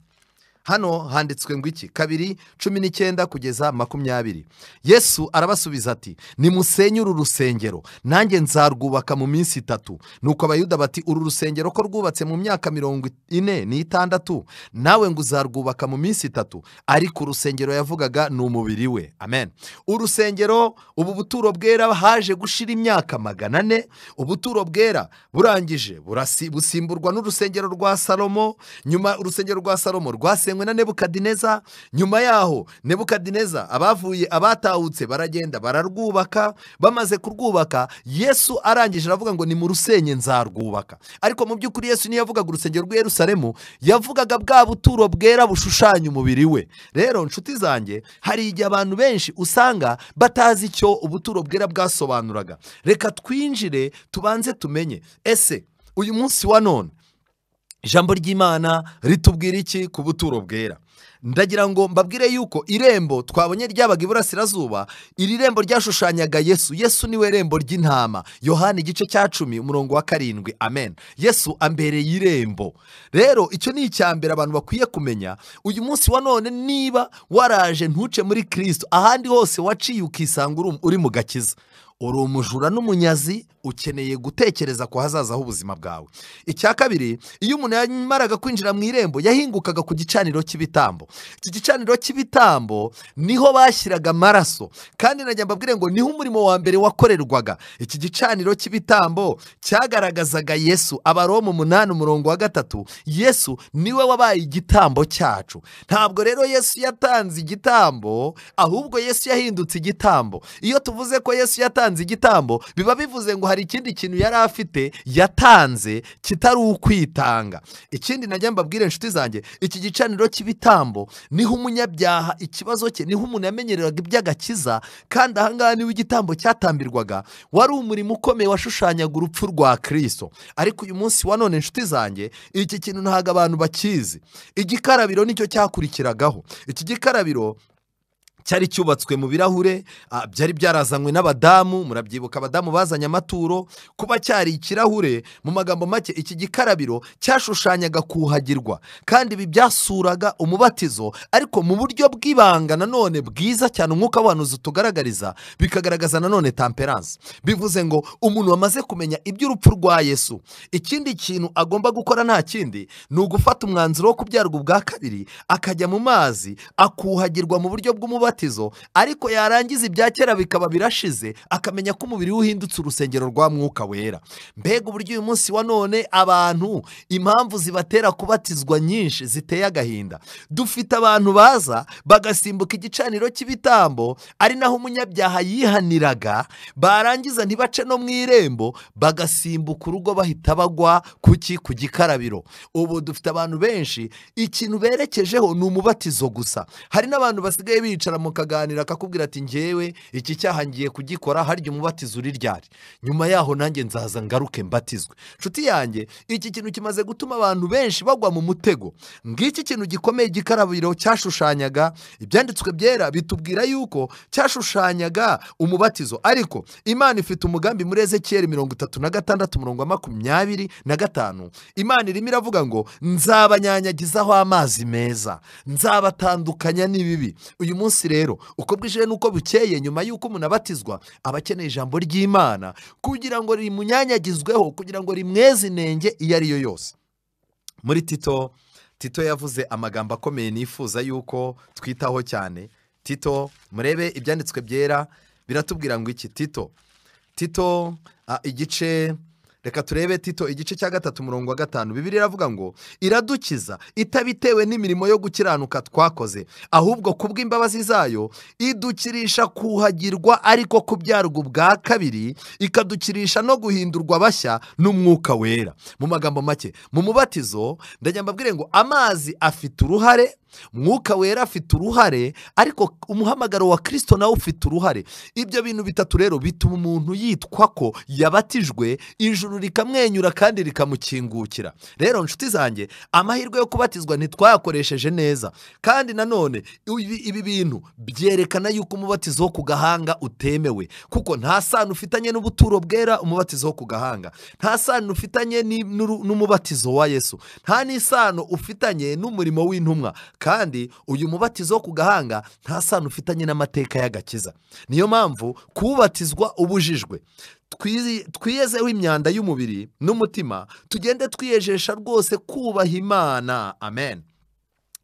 Hano handitswe ngo iki? 2:19 kugeza 20. Yesu arabasubiza ati, nimusenye uru rusengero, nanjye nzarwubaka mu minsi 3. Nuko abayuda bati, uru rusengero ko rwubatse mu myaka 46, nawe ngo uzarwubaka mu minsi 3. Ariko urusengero yavugaga ni umubiri we. Amen. Urusengero, ubu buturo bwera haje gushira imyaka 400. Ubuturo bwera burangije busimburwa n'urusengero rwa Salomo. Nyuma urusengero rwa Salomo rwasenywe na Nebukadineza. Nyuma yaho Nebukadineza abatahutse baragenda bararwubaka. Bamaze kurwubaka, Yesu arangije aravuga ngo ni mu rusenye nzarwubaka. Ariko mu by'ukuri Yesu niyavugaga urusengero rw'i Yerusalemu, yavugaga bwa buturo bwera bushushanya umubiri we. Rero nshuti zanjye, hari igihe abantu benshi usanga batazi icyo ubuturo bwera bwasobanuraga. Reka twinjire tubanze tumenye, ese uyu munsi wa none ijambo ry'Imana ritubwira iki ku buturo bwera? Ndagira ngo mbabwire yuko irembo twabonye ryabaga iburasirazuba, iri rembo ryashushanyaga Yesu. Yesu niwe rembo ry'intama. Yohana igice cya 10 umurongo wa 7. Amen. Yesu ambereye irembo. Rero icyo ni icyambere abantu bakwiye kumenya. Uyu munsi wa none niba waraje ntuce muri Kristo, ahandi hose waciye ukisanga uri mu gakiza, uri umujura n'umunyazi, ukeneye gutekereza ku hazaza h'ubuzima bwawe. Icya kabiri, iyo umuntu yamaraga kwinjira mu irembo, yahingukaga ku gicaniro cy'ibitambo. Iki gicaniro cy'ibitambo niho bashyiraga amaraso, kandi najya mbabwire ngo niho umurimo wa mbere wakorerwaga. Iki gicaniro cy'ibitambo cyagaragazaga Yesu. Abaroma 8 umurongo wa 3, Yesu niwe wabaye igitambo cyacu. Ntabwo rero Yesu yatanze igitambo, ahubwo Yesu yahindutse igitambo. Iyo tuvuze ko Yesu yatanze igitambo, biba bivuze ngo hari ikindi kintu yari afite yatanze kitari ukwitanga. Ikindi najya mbabwire nshuti zanjye, iki gicaniro cy'ibitambo niho umunyabyaha ikibazo cye, niho umuntu yamenyereraga iby'agakiza, kandi ahangaha niho igitambo cyatambirwaga. Wari umurimo ukomeye washushanyaga urupfu rwa Kristo. Ariko uyu munsi wa none nshuti zanjye, iki kintu ntago abantu bakizi. Igikarabiro nicyo cyakurikiragaho. Iki gikarabiro cyari cyubatswe mu birahure, byari byarazanywe n'abadamu. Murabyibuka abadamu bazanye amaturo. Kuba cyari ikirahure, mu magambo make, iki gikarabiro cyashushanyaga kuhagirwa, kandi ibi byasuraga umubatizo, ariko mu buryo bw'ibanga nanone bwiza cyane. Umwuka w'abantu tugaragariza, bikagaragaza nanone temperance. Bivuze ngo umuntu wamaze kumenya iby'urupfu rwa Yesu, ikindi kintu agomba gukora nta kindi ni ugufata umwanzuro wo kubyarwa ubwa kabiri, akajya mu mazi, akuhagirwa mu buryo bw'umubatizo. Ariko yarangiza ibya kera bikaba birashize, akamenya ko umubiri uhindutse urusengero rwa Mwuka Wera. Mbega uburyo uyu munsi wa none abantu impamvu zibatera kubatizwa nyinshi ziteye agahinda. Dufite abantu baza bagasimbuka igicaniro cy'ibitambo, ari naho umunyabyaha yihaniraga, barangiza ntibace no mu irembo, bagasimbuka urugo bahita bagwa ku gikarabiro. Ubu dufite abantu benshi ikintu berekejeho ni umubatizo gusa. Hari n'abantu basigaye bicara mukaganira, akakubwira ati njyewe iki cyaha ngiye kugikora, harya umubatizo uri ryari? Nyuma yaho nanjye nzaza ngaruke mbatizwe. Nshuti yanjye, iki kintu kimaze gutuma abantu benshi bagwa mu mutego. Ngiki kintu gikomeye igikarabiro cyashushanyaga, ibyanditswe byera bitubwira yuko cyashushanyaga umubatizo. Ariko Imana ifite umugambi muri Ezekiyeli 36 umurongo wa 25. Imana irimo iravuga ngo nzabanyanyagizaho amazi meza, nzabatandukanya n'ibibi. Uyu munsi rero uko bwije nuko bukeye, nyuma yuko umuntu abatizwa, aba akeneye ijambo ry'Imana kugira ngo rimunyanyagizweho, kugira ngo rimweze inenge iyo ari yo yose. Muri Tito yavuze amagambo akomeye nifuza yuko twitaho cyane. Tito, murebe ibyanditswe byera biratubwira ngo iki? Tito igice reka turebe Tito igice cya 3 umurongo wa 5. Bibiliya iravuga ngo iradukiza itabitewe n'imirimo yo gukiranuka twakoze, ahubwo kubw'imbabazi zayo idukirisha kuhagirwa ariko kubyarwa ubwa kabiri, ikadukirisha no guhindurwa bashya n'umwuka wera. Mu magambo make, mu mubatizo ndagira mbabwire ngo amazi afite uruhare, mwuka wera afite uruhare, ariko umuhamagaro wa Kristo nawe ufite uruhare. Ibyo bintu bitatu rero bituma umuntu yitwa ko yabatijwe, ijuru rikamwenyura kandi rikamukingukira. Rero nshuti zanjye, amahirwe yo kubatizwa ntitwayakoresheje neza, kandi nanone ibi bintu byerekana yuko umubatizo wo ku gahanga utemewe, kuko nta sano ufitanye n'ubuturo bwera. Umubatizo wo ku gahanga nta sano ufitanye n'umubatizo wa Yesu, nta n'isano ufitanye n'umurimo w'intumwa, kandi uyu mubatizo wo ku gahanga nta sano ufitanye n'amateka y'agakiza. Niyo mpamvu kubatizwa ubujijwe. Twiyezeho imyanda y'umubiri n'umutima, tugende twiyejesha rwose kubaha Imana. Amen.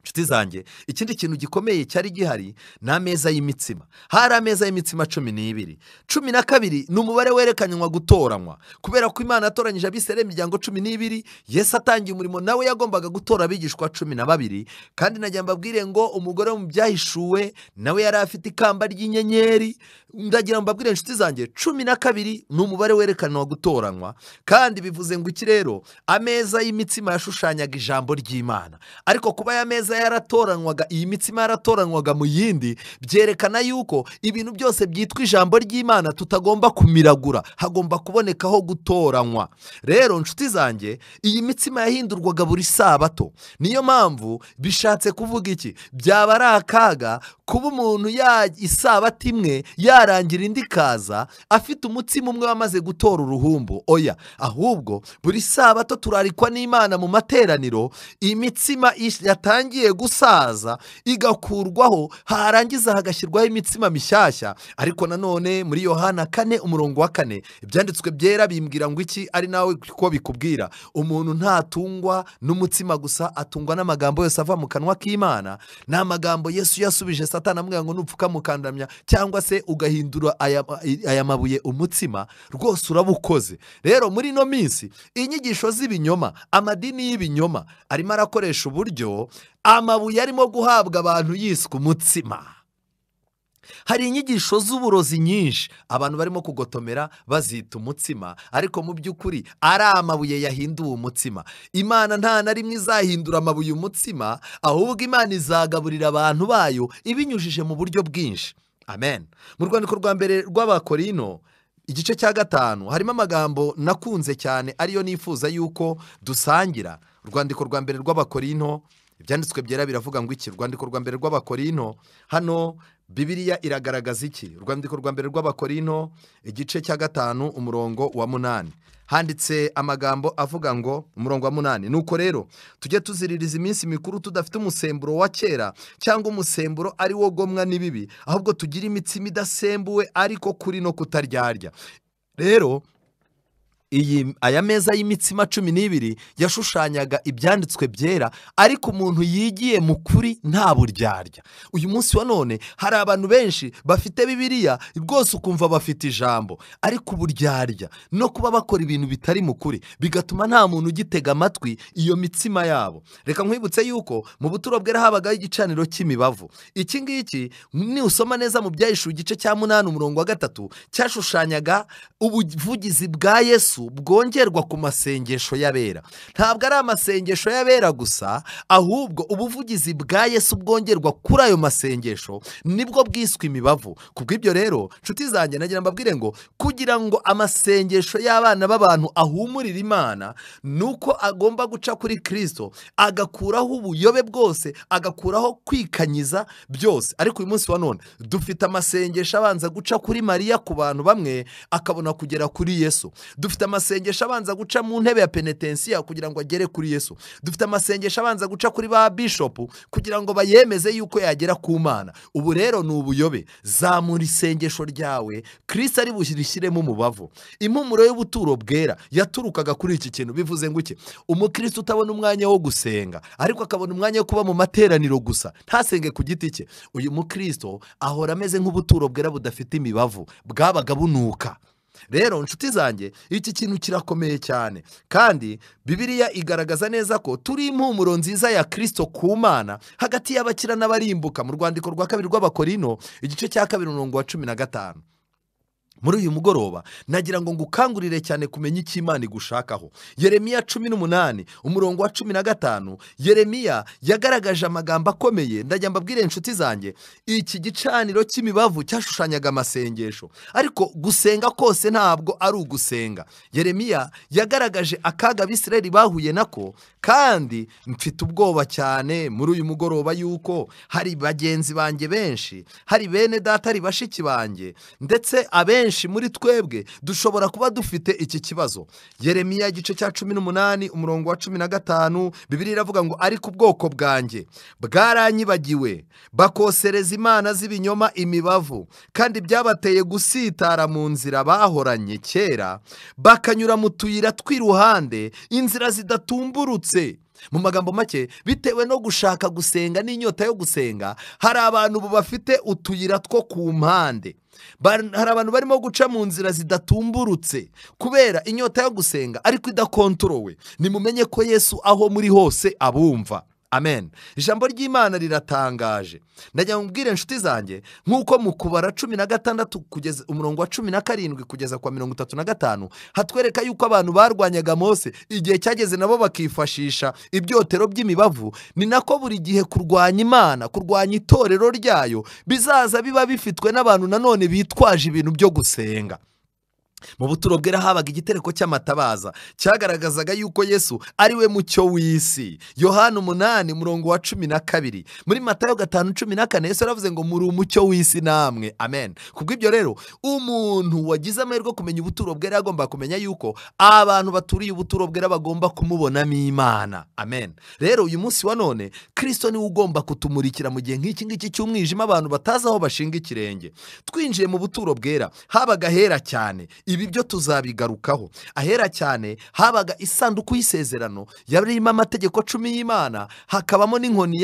Nshuti zanjye, ikindi kintu gikomeye cyari gihari ni ameza y'imitsima. Hari ameza y'imitsima 12. 12 ni umubare werekanywa gutoranywa, kubera ko Imana yatoranyije Abisirayeli imiryango 12. Yesu atangiye umurimo nawe yagombaga gutora abigishwa 12. Kandi nagira mbabwire ngo umugore mu Byahishuwe nawe yari afite ikamba ry'inyenyeri. Ndagira mbabwire nshuti zanjye, 12 ni umubare werekanwa gutoranywa. Kandi bivuze ngo iki rero? Ameza y'imitsima yashushanyaga ijambo ry'Imana, ariko kuba ya meza yaratoranywaga, iyi mitsima yaratoranywaga mu yindi, byerekana yuko ibintu byose byitwa ijambo ry'Imana tutagomba kumiragura, hagomba kubonekaho gutoranywa. Rero nshuti zanjye, iyi mitsima yahindurwaga buri sabato. Niyo mpamvu bishatse kuvuga iki? Byaba ari akaga kuba umuntu isabato imwe yarangira indi kaza afite umutsima umwe wamaze gutora uruhumbu. Oya, ahubwo buri sabato turarikwa n'Imana mu materaniro, imitsima yatangiye gusaza igakurwaho, harangiza hagashyirwaho imitsima mishyashya. Ariko nanone muri Yohana 4 umurongo wa 4 ibyanditswe byera bimbwira ngo iki? Ari nawe ko bikubwira, umuntu ntatungwa n'umutsima gusa, atungwa n'amagambo yose ava mu kanwa k'Imana. Ni amagambo Yesu yasubije Satani amubwira ngo nupfuka mukandamya cyangwa se ugahindura aya mabuye umutsima, rwose urabukoze. Rero muri ino minsi inyigisho z'ibinyoma, amadini y'ibinyoma arimo arakoresha uburyo amabuye arimo guhabwa abantu yiswe umutsima. Hari inyigisho z'uburozi nyinshi abantu barimo kugotomera bazita umutsima, ariko mu by'ukuri ari amabuye yahinduwe umutsima. Imana nta na rimwe izahindura amabuye umutsima, ahubwo Imana izagaburira abantu bayo ibinyujije mu buryo bwinshi. Amen. Mu rwandiko rwa mbere rw'Abakorino igice cya 5 harimo amagambo nakunze cyane, ariyo nifuza yuko dusangira. Urwandiko rwa mbere rw'Abakorino, ibyanditswe byera biravuga ngo iki? Urwandiko rwa mbere rw'Abakorino, hano Bibiliya iragaragaza iki? Urwandiko rwa mbere rw'Abakorino igice cya 5 umurongo wa 8 handitse amagambo avuga ngo, umurongo wa 8, nuko rero tujye tuziririza iminsi mikuru tudafite umusemburo wa kera cyangwa umusemburo ari wo gomwa n'ibibi, ahubwo tugira imitsima idasembuwe ariko kuri no kutaryarya. Rero aya meza y'imitsima 12 yashushanyaga ibyanditswe byera, ariko umuntu yigiye mu kuri nta buryarya. Uyu munsi wa none hari abantu benshi bafite Bibiliya rwose ukumva bafite ijambo, ariko uburyarya no kuba bakora ibintu bitari mu kuri bigatuma nta muntu ugitega amatwi iyo mitsima yabo. Reka nkwibutse yuko mu buturo bwera habagaho igicaniro cy'imibavu. Iki ngiki ni usoma neza mu Byahishuwe igice cya 8 umurongo wa 3 cyashushanyaga ubuvugizi bwa Yesu bwongerwa ku masengesho y'abera. Ntabwo ari amasengesho y'abera gusa, ahubwo ubuvugizi bwa Yesu bwongerwa kuri ayo masengesho nibwo bwiswe imibavu. Kubw'ibyo rero nshuti zanjye, nagira mbabwire ngo kugira ngo amasengesho y'abana b'abantu ahumurire Imana, nuko agomba guca kuri Kristo, agakuraho ubuyobe bwose, agakuraho kwikanyiza byose. Ariko uyu munsi wa none dufite amasengesho abanza guca kuri Mariya ku bantu bamwe, akabona kugera kuri Yesu. Dufite amasengesho abanza guca mu ntebe ya penetensiya kugira ngo agere kuri Yesu. Dufite amasengesho abanza guca kuri ba bishopu kugira ngo bayemeze yuko yagera ku Mana. Ubu rero ni ubuyobe. Zamura isengesho ryawe, Kristo ari burishyiremo umubavu. Impumuro y'ubuturo bwera yaturukaga kuri iki kintu. Bivuze ngo iki? Umukristo utabona umwanya wo gusenga, ariko akabona umwanya wo kuba mu materaniro gusa, ntasenge ku giti cye, uyu mukristo ahora ameze nk'ubuturo bwera budafite imibavu, bwabaga bunuka. rero nshuti zanjye iki kintu kirakomeye cyane, kandi Bibiliya igaragaza neza ko turi impumuro nziza ya Kristo ku Mana hagati y'abakira n'abarimbuka, mu rwandiko rwa kabiri rw'Abakorino igice cya 2 umurongo wa 15. Muri uyu mugoroba nagira ngo ngukangurire cyane kumenya icyo Imana igushakaho. Yeremiya 18 umurongo wa 15, Yeremiya yagaragaje amagambo akomeye. Ndajya mbabwire inshuti zanjye, iki gicaniro cy'imibavu cyashushanyaga amasengesho, ariko gusenga kose ntabwo ari ugusenga. Yeremiya yagaragaje akaga Abisirayeli bahuye nako, kandi mfite ubwoba cyane muri uyu mugoroba yuko hari bagenzi banjye benshi, hari bene data, hari bashiki banjye, ndetse abenshi muri twebwe dushobora kuba dufite iki kibazo. Yeremiya igice cya 18 umurongo wa 15, Bibiliya iravuga ngo ariko ubwoko bwanjye bwaranyibagiwe, bakosereza imana z'ibinyoma imibavu, kandi byabateye gusitara mu nzira bahoranye kera, bakanyura mu tuyira tw'iruhande, inzira zidatumburutse. Mu magambo make, bitewe no gushaka gusenga n'inyota yo gusenga, hari abantu bafite utuyira two ku mpande. Hari abantu barimo guca mu nzira zidatumburutse kubera inyota yo gusenga ariko idakontorowe. Nimumenye ko Yesu aho muri hose abumva. Amen. Ijambo ry'Imana riratangaje. Ndajya mbwire inshuti zanjye, nk'uko mu Kubara 16 kugeza umurongo wa 17 kugeza kwa 35 hatwereka yuko abantu barwanyaga Mose igihe cyageze nabo bakifashisha ibyotero by'imibavu, ni nako buri gihe kurwanya Imana, kurwanya itorero ryayo bizaza biba bifitwe n'abantu nanone bitwaje ibintu byo gusenga. Mu buturo bwera habaga igitereko cy'amatabaza cyagaragazaga yuko Yesu ari we mucyo w'isi. Yohana 8 umurongo wa 12, muri Matayo 5:14 Yesu yaravuze ngo muri umucyo w'isi namwe. Amen. Kubw'ibyo rero umuntu wagize amahirwe kumenya ubuturo bwera agomba kumenya yuko abantu baturiye ubuturo bwera bagomba kumubonamo Imana. Amen. Rero uyu munsi wa none Kristo niwe ugomba kutumurikira mu gihe nk'iki ngiki cy'umwijima abantu batazi aho bashinga ikirenge. Twinjiye mu buturo bwera habaga hera cyane. Ibi byo tuzabigarukaho. Ahera cyane habaga isanduku y'isezerano yarimo amategeko 10 y'Imana, hakabamo n'inkoni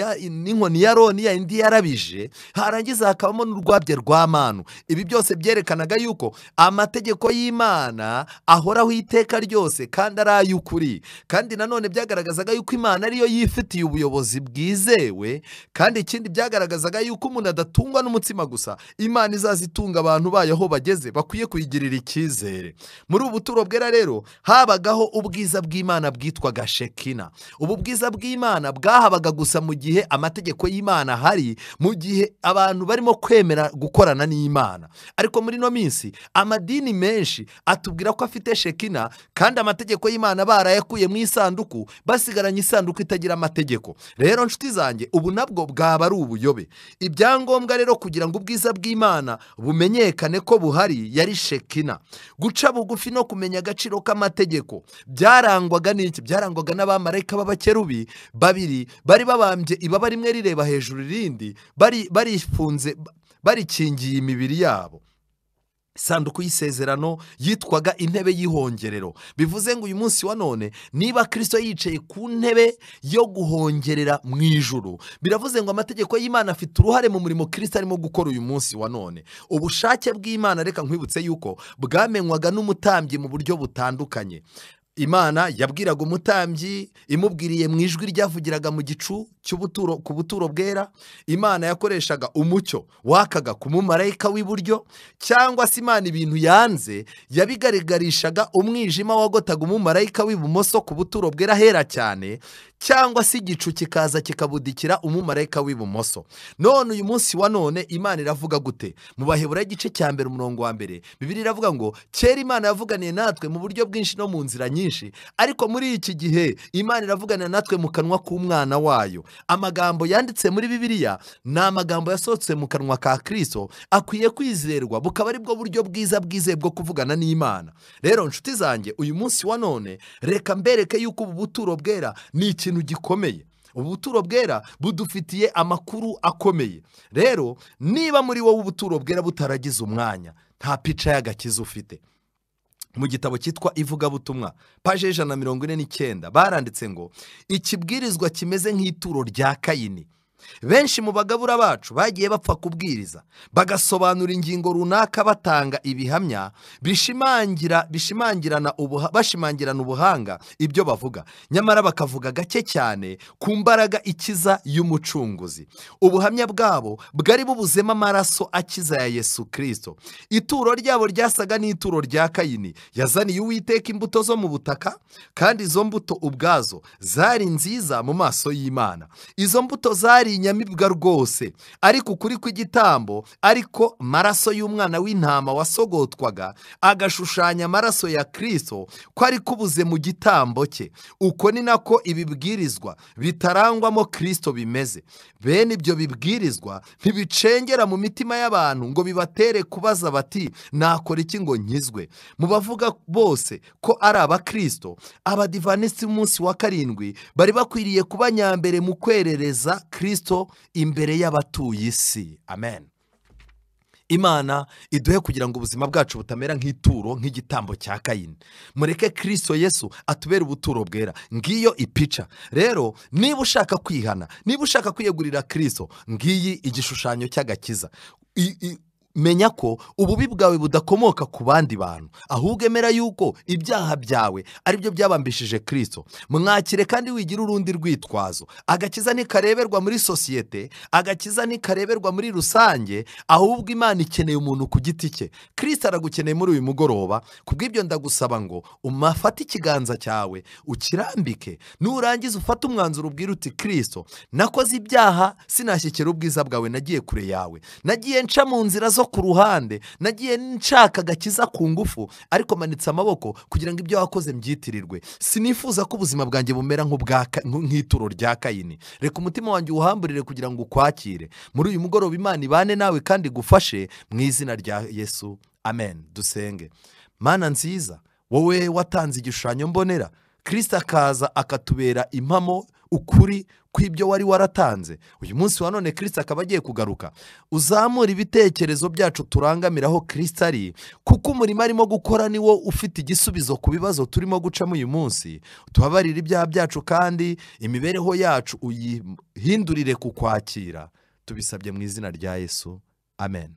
ya Aroni ya indi yarabije, harangiza hakabamo n'urwabye rwa manu. Ibi byose byerekanaga yuko amategeko y'Imana ahoraho iteka ryose kandi ari ay'ukuri, kandi nanone byagaragazaga yuko Imana ariyo yifitiye ubuyobozi bwizewe, kandi ikindi byagaragazaga yuko umuntu adatungwa n'umutsima gusa, Imana izazitunga abantu bayo aho bageze, bakwiye kuyigirira icyizere. Muri ubu buturo bwera rero habagaho ubwiza bw'Imana bwitwaga Shekina. Ubu bwiza bw'Imana bwahabaga gusa mu gihe amategeko y'Imana hari, mu gihe abantu barimo kwemera gukorana n'Imana. Ariko muri no minsi amadini menshi atubwira ko afite Shekina, kandi amategeko y'Imana barayakuye mu isanduku, basigaranye isanduku itagira amategeko. Rero nshuti zanjye, ubu nabwo bwaba ari ubuyobe. Ibyangombwa rero kugira ngo ubwiza bw'Imana bumenyekane ko buhari yari Shekina. Guca bugufi no kumenya agaciro k'amategeko byarangwaga n'iki? Byarangwaga n'abamarayika b'abakerubi babiri bari babambye ibaba rimwe rireba hejuru irindi, barifunze barikingiye imibiri yabo. Isanduku y'isezerano yitwaga intebe y'ihongerero. Bivuze ngo uyu munsi wa none niba Kristo yicaye ku ntebe yo guhongerera mu ijuru, biravuze ngo amategeko y'Imana afite uruhare mu murimo Kristo arimo gukora uyu munsi wa none. Ubushake bw'Imana, reka nkwibutse yuko bwamenywaga n'umutambyi mu buryo butandukanye. Imana yabwiraga umutambyi imubwiriye mu ijwi ryavugiraga mu gicu cy'ubuturo ku buturo bwera. Imana yakoreshaga umucyo wakaga ku mumarayika w'iburyo, cyangwa se Imana ibintu yanze yabigaragarishaga umwijima wagotaga umumarayika w'ibumoso ku buturo bwera hera cyane, cyangwa se igicu kikaza kikabudikira umumarayika w'ibumoso. None uyu munsi wa none Imana iravuga gute? Mu Baheburayo igice cya 1 umurongo wa 1 Bibiliya iravuga ngo kera Imana yavuganiye natwe mu buryo bwinshi no mu nzira nyinshi, ariko muri iki gihe Imana iravuganira natwe mu kanwa k'umwana wayo. Amagambo yanditse muri Bibiliya ni amagambo yasohotse mu kanwa ka Kristo, akwiye kwizerwa, bukaba ari bwo buryo bwiza bwize bwo kuvugana n'Imana. Rero nshuti zanjye, uyu munsi wa none reka mbereke yuko ubu buturo bwera ni ikintu gikomeye. Ubu buturo bwera budufitiye amakuru akomeye. Rero niba muri wowe ubuturo bwera butaragize umwanya, nta pica y'agakiza ufite. Mu gitabo cyitwa Ivugabutumwa paje 149 baranditse ngo ikibwirizwa kimeze nk'ituro rya Kayini benshi mu bagabura bacu bagiye bapfa kubwiriza bagasobanura ingingo runaka batanga ibihamya bashimangirana ubuhanga ibyo bavuga, nyamara bakavuga gake cyane ku mbaraga ikiza y'umucunguzi. Ubuhamya bwabo bwari bubuzemo amaraso akiza ya Yesu Kristo. Ituro ryabo ryasaga n'ituro rya Kayini. Yazaniye Uwiteka imbuto zo mu butaka, kandi izo mbuto ubwazo zari nziza mu maso y'Imana. Izo mbuto zari inyamibwa rwose, ariko ukuri kw'igitambo, ariko maraso y'umwana w'intama wasogotwaga agashushanya amaraso ya Kristo ko ari kubuze mu gitambo cye. Uko ni nako ibibwirizwa bitarangwamo Kristo bimeze. Bene ibyo bibwirizwa ntibicengera mu mitima y'abantu ngo bibatere kubaza bati nakora iki ngo nkizwe. Mu bavuga bose ko ari abakristo, abadivanisi b'umunsi wa karindwi bari bakwiriye kuba nyambere mu kwerereza Kristo imbere y'abatuye isi. Amen. Imana iduhe kugira ngo ubuzima bwacu butamera nk'ituro, nk'igitambo cya Kayini. Mureke Kristo Yesu atubere ubuturo bwera. Ngiyo ipica. Rero niba ushaka kwihana, niba ushaka kwiyegurira Kristo, ngiyi igishushanyo cy'agakiza. Menya ko ububi bwawe budakomoka ku bandi bantu, ahubwo emera yuko ibyaha byawe ari byo byabambishije Kristo. Mwakire kandi wigira urundi rwitwazo. Agakiza ntikareberwa muri sosiyete, agakiza ntikareberwa muri rusange, ahubwo Imana ikeneye umuntu ku giti cye. Kristo aragukeneye muri uyu mugoroba. Kubw'ibyo ndagusaba ngo umafate ikiganza cyawe ukirambike, nurangiza ufate umwanzuro ubwira uti Kristo, nakoze ibyaha sinashyikira ubwiza bwawe, nagiye kure yawe, nagiye nca mu nzira zo ku ruhande, nagiye nshaka agakiza ku ngufu, ariko manitse amaboko kugira ngo ibyo wakoze mbyitirirwe. Sinifuza ko ubuzima bwanjye bumera nk'ituro rya Kayini. Reka umutima wanjye uwuhamburire kugira ngo ukwakire. Muri uyu mugoroba Imana ibane nawe kandi gufashe mu izina rya Yesu. Amen. Dusenge. Mana nziza, wowe watanze igishushanyo mbonera, Kristo akaza akatubera impamo ukuri kw'ibyo wari waratanze. Uyu munsi wa none Kristo akaba agiye kugaruka. Uzamura ibitekerezo byacu turangamiraho Kristo ari, kuko umurimo arimo gukora ni wo ufite igisubizo ku bibazo turimo gucamo uyu munsi. Tubabarire ibyaha byacu kandi imibereho yacu uyihindurire ku kwakira. Tubisabye mu izina rya Yesu. Amen.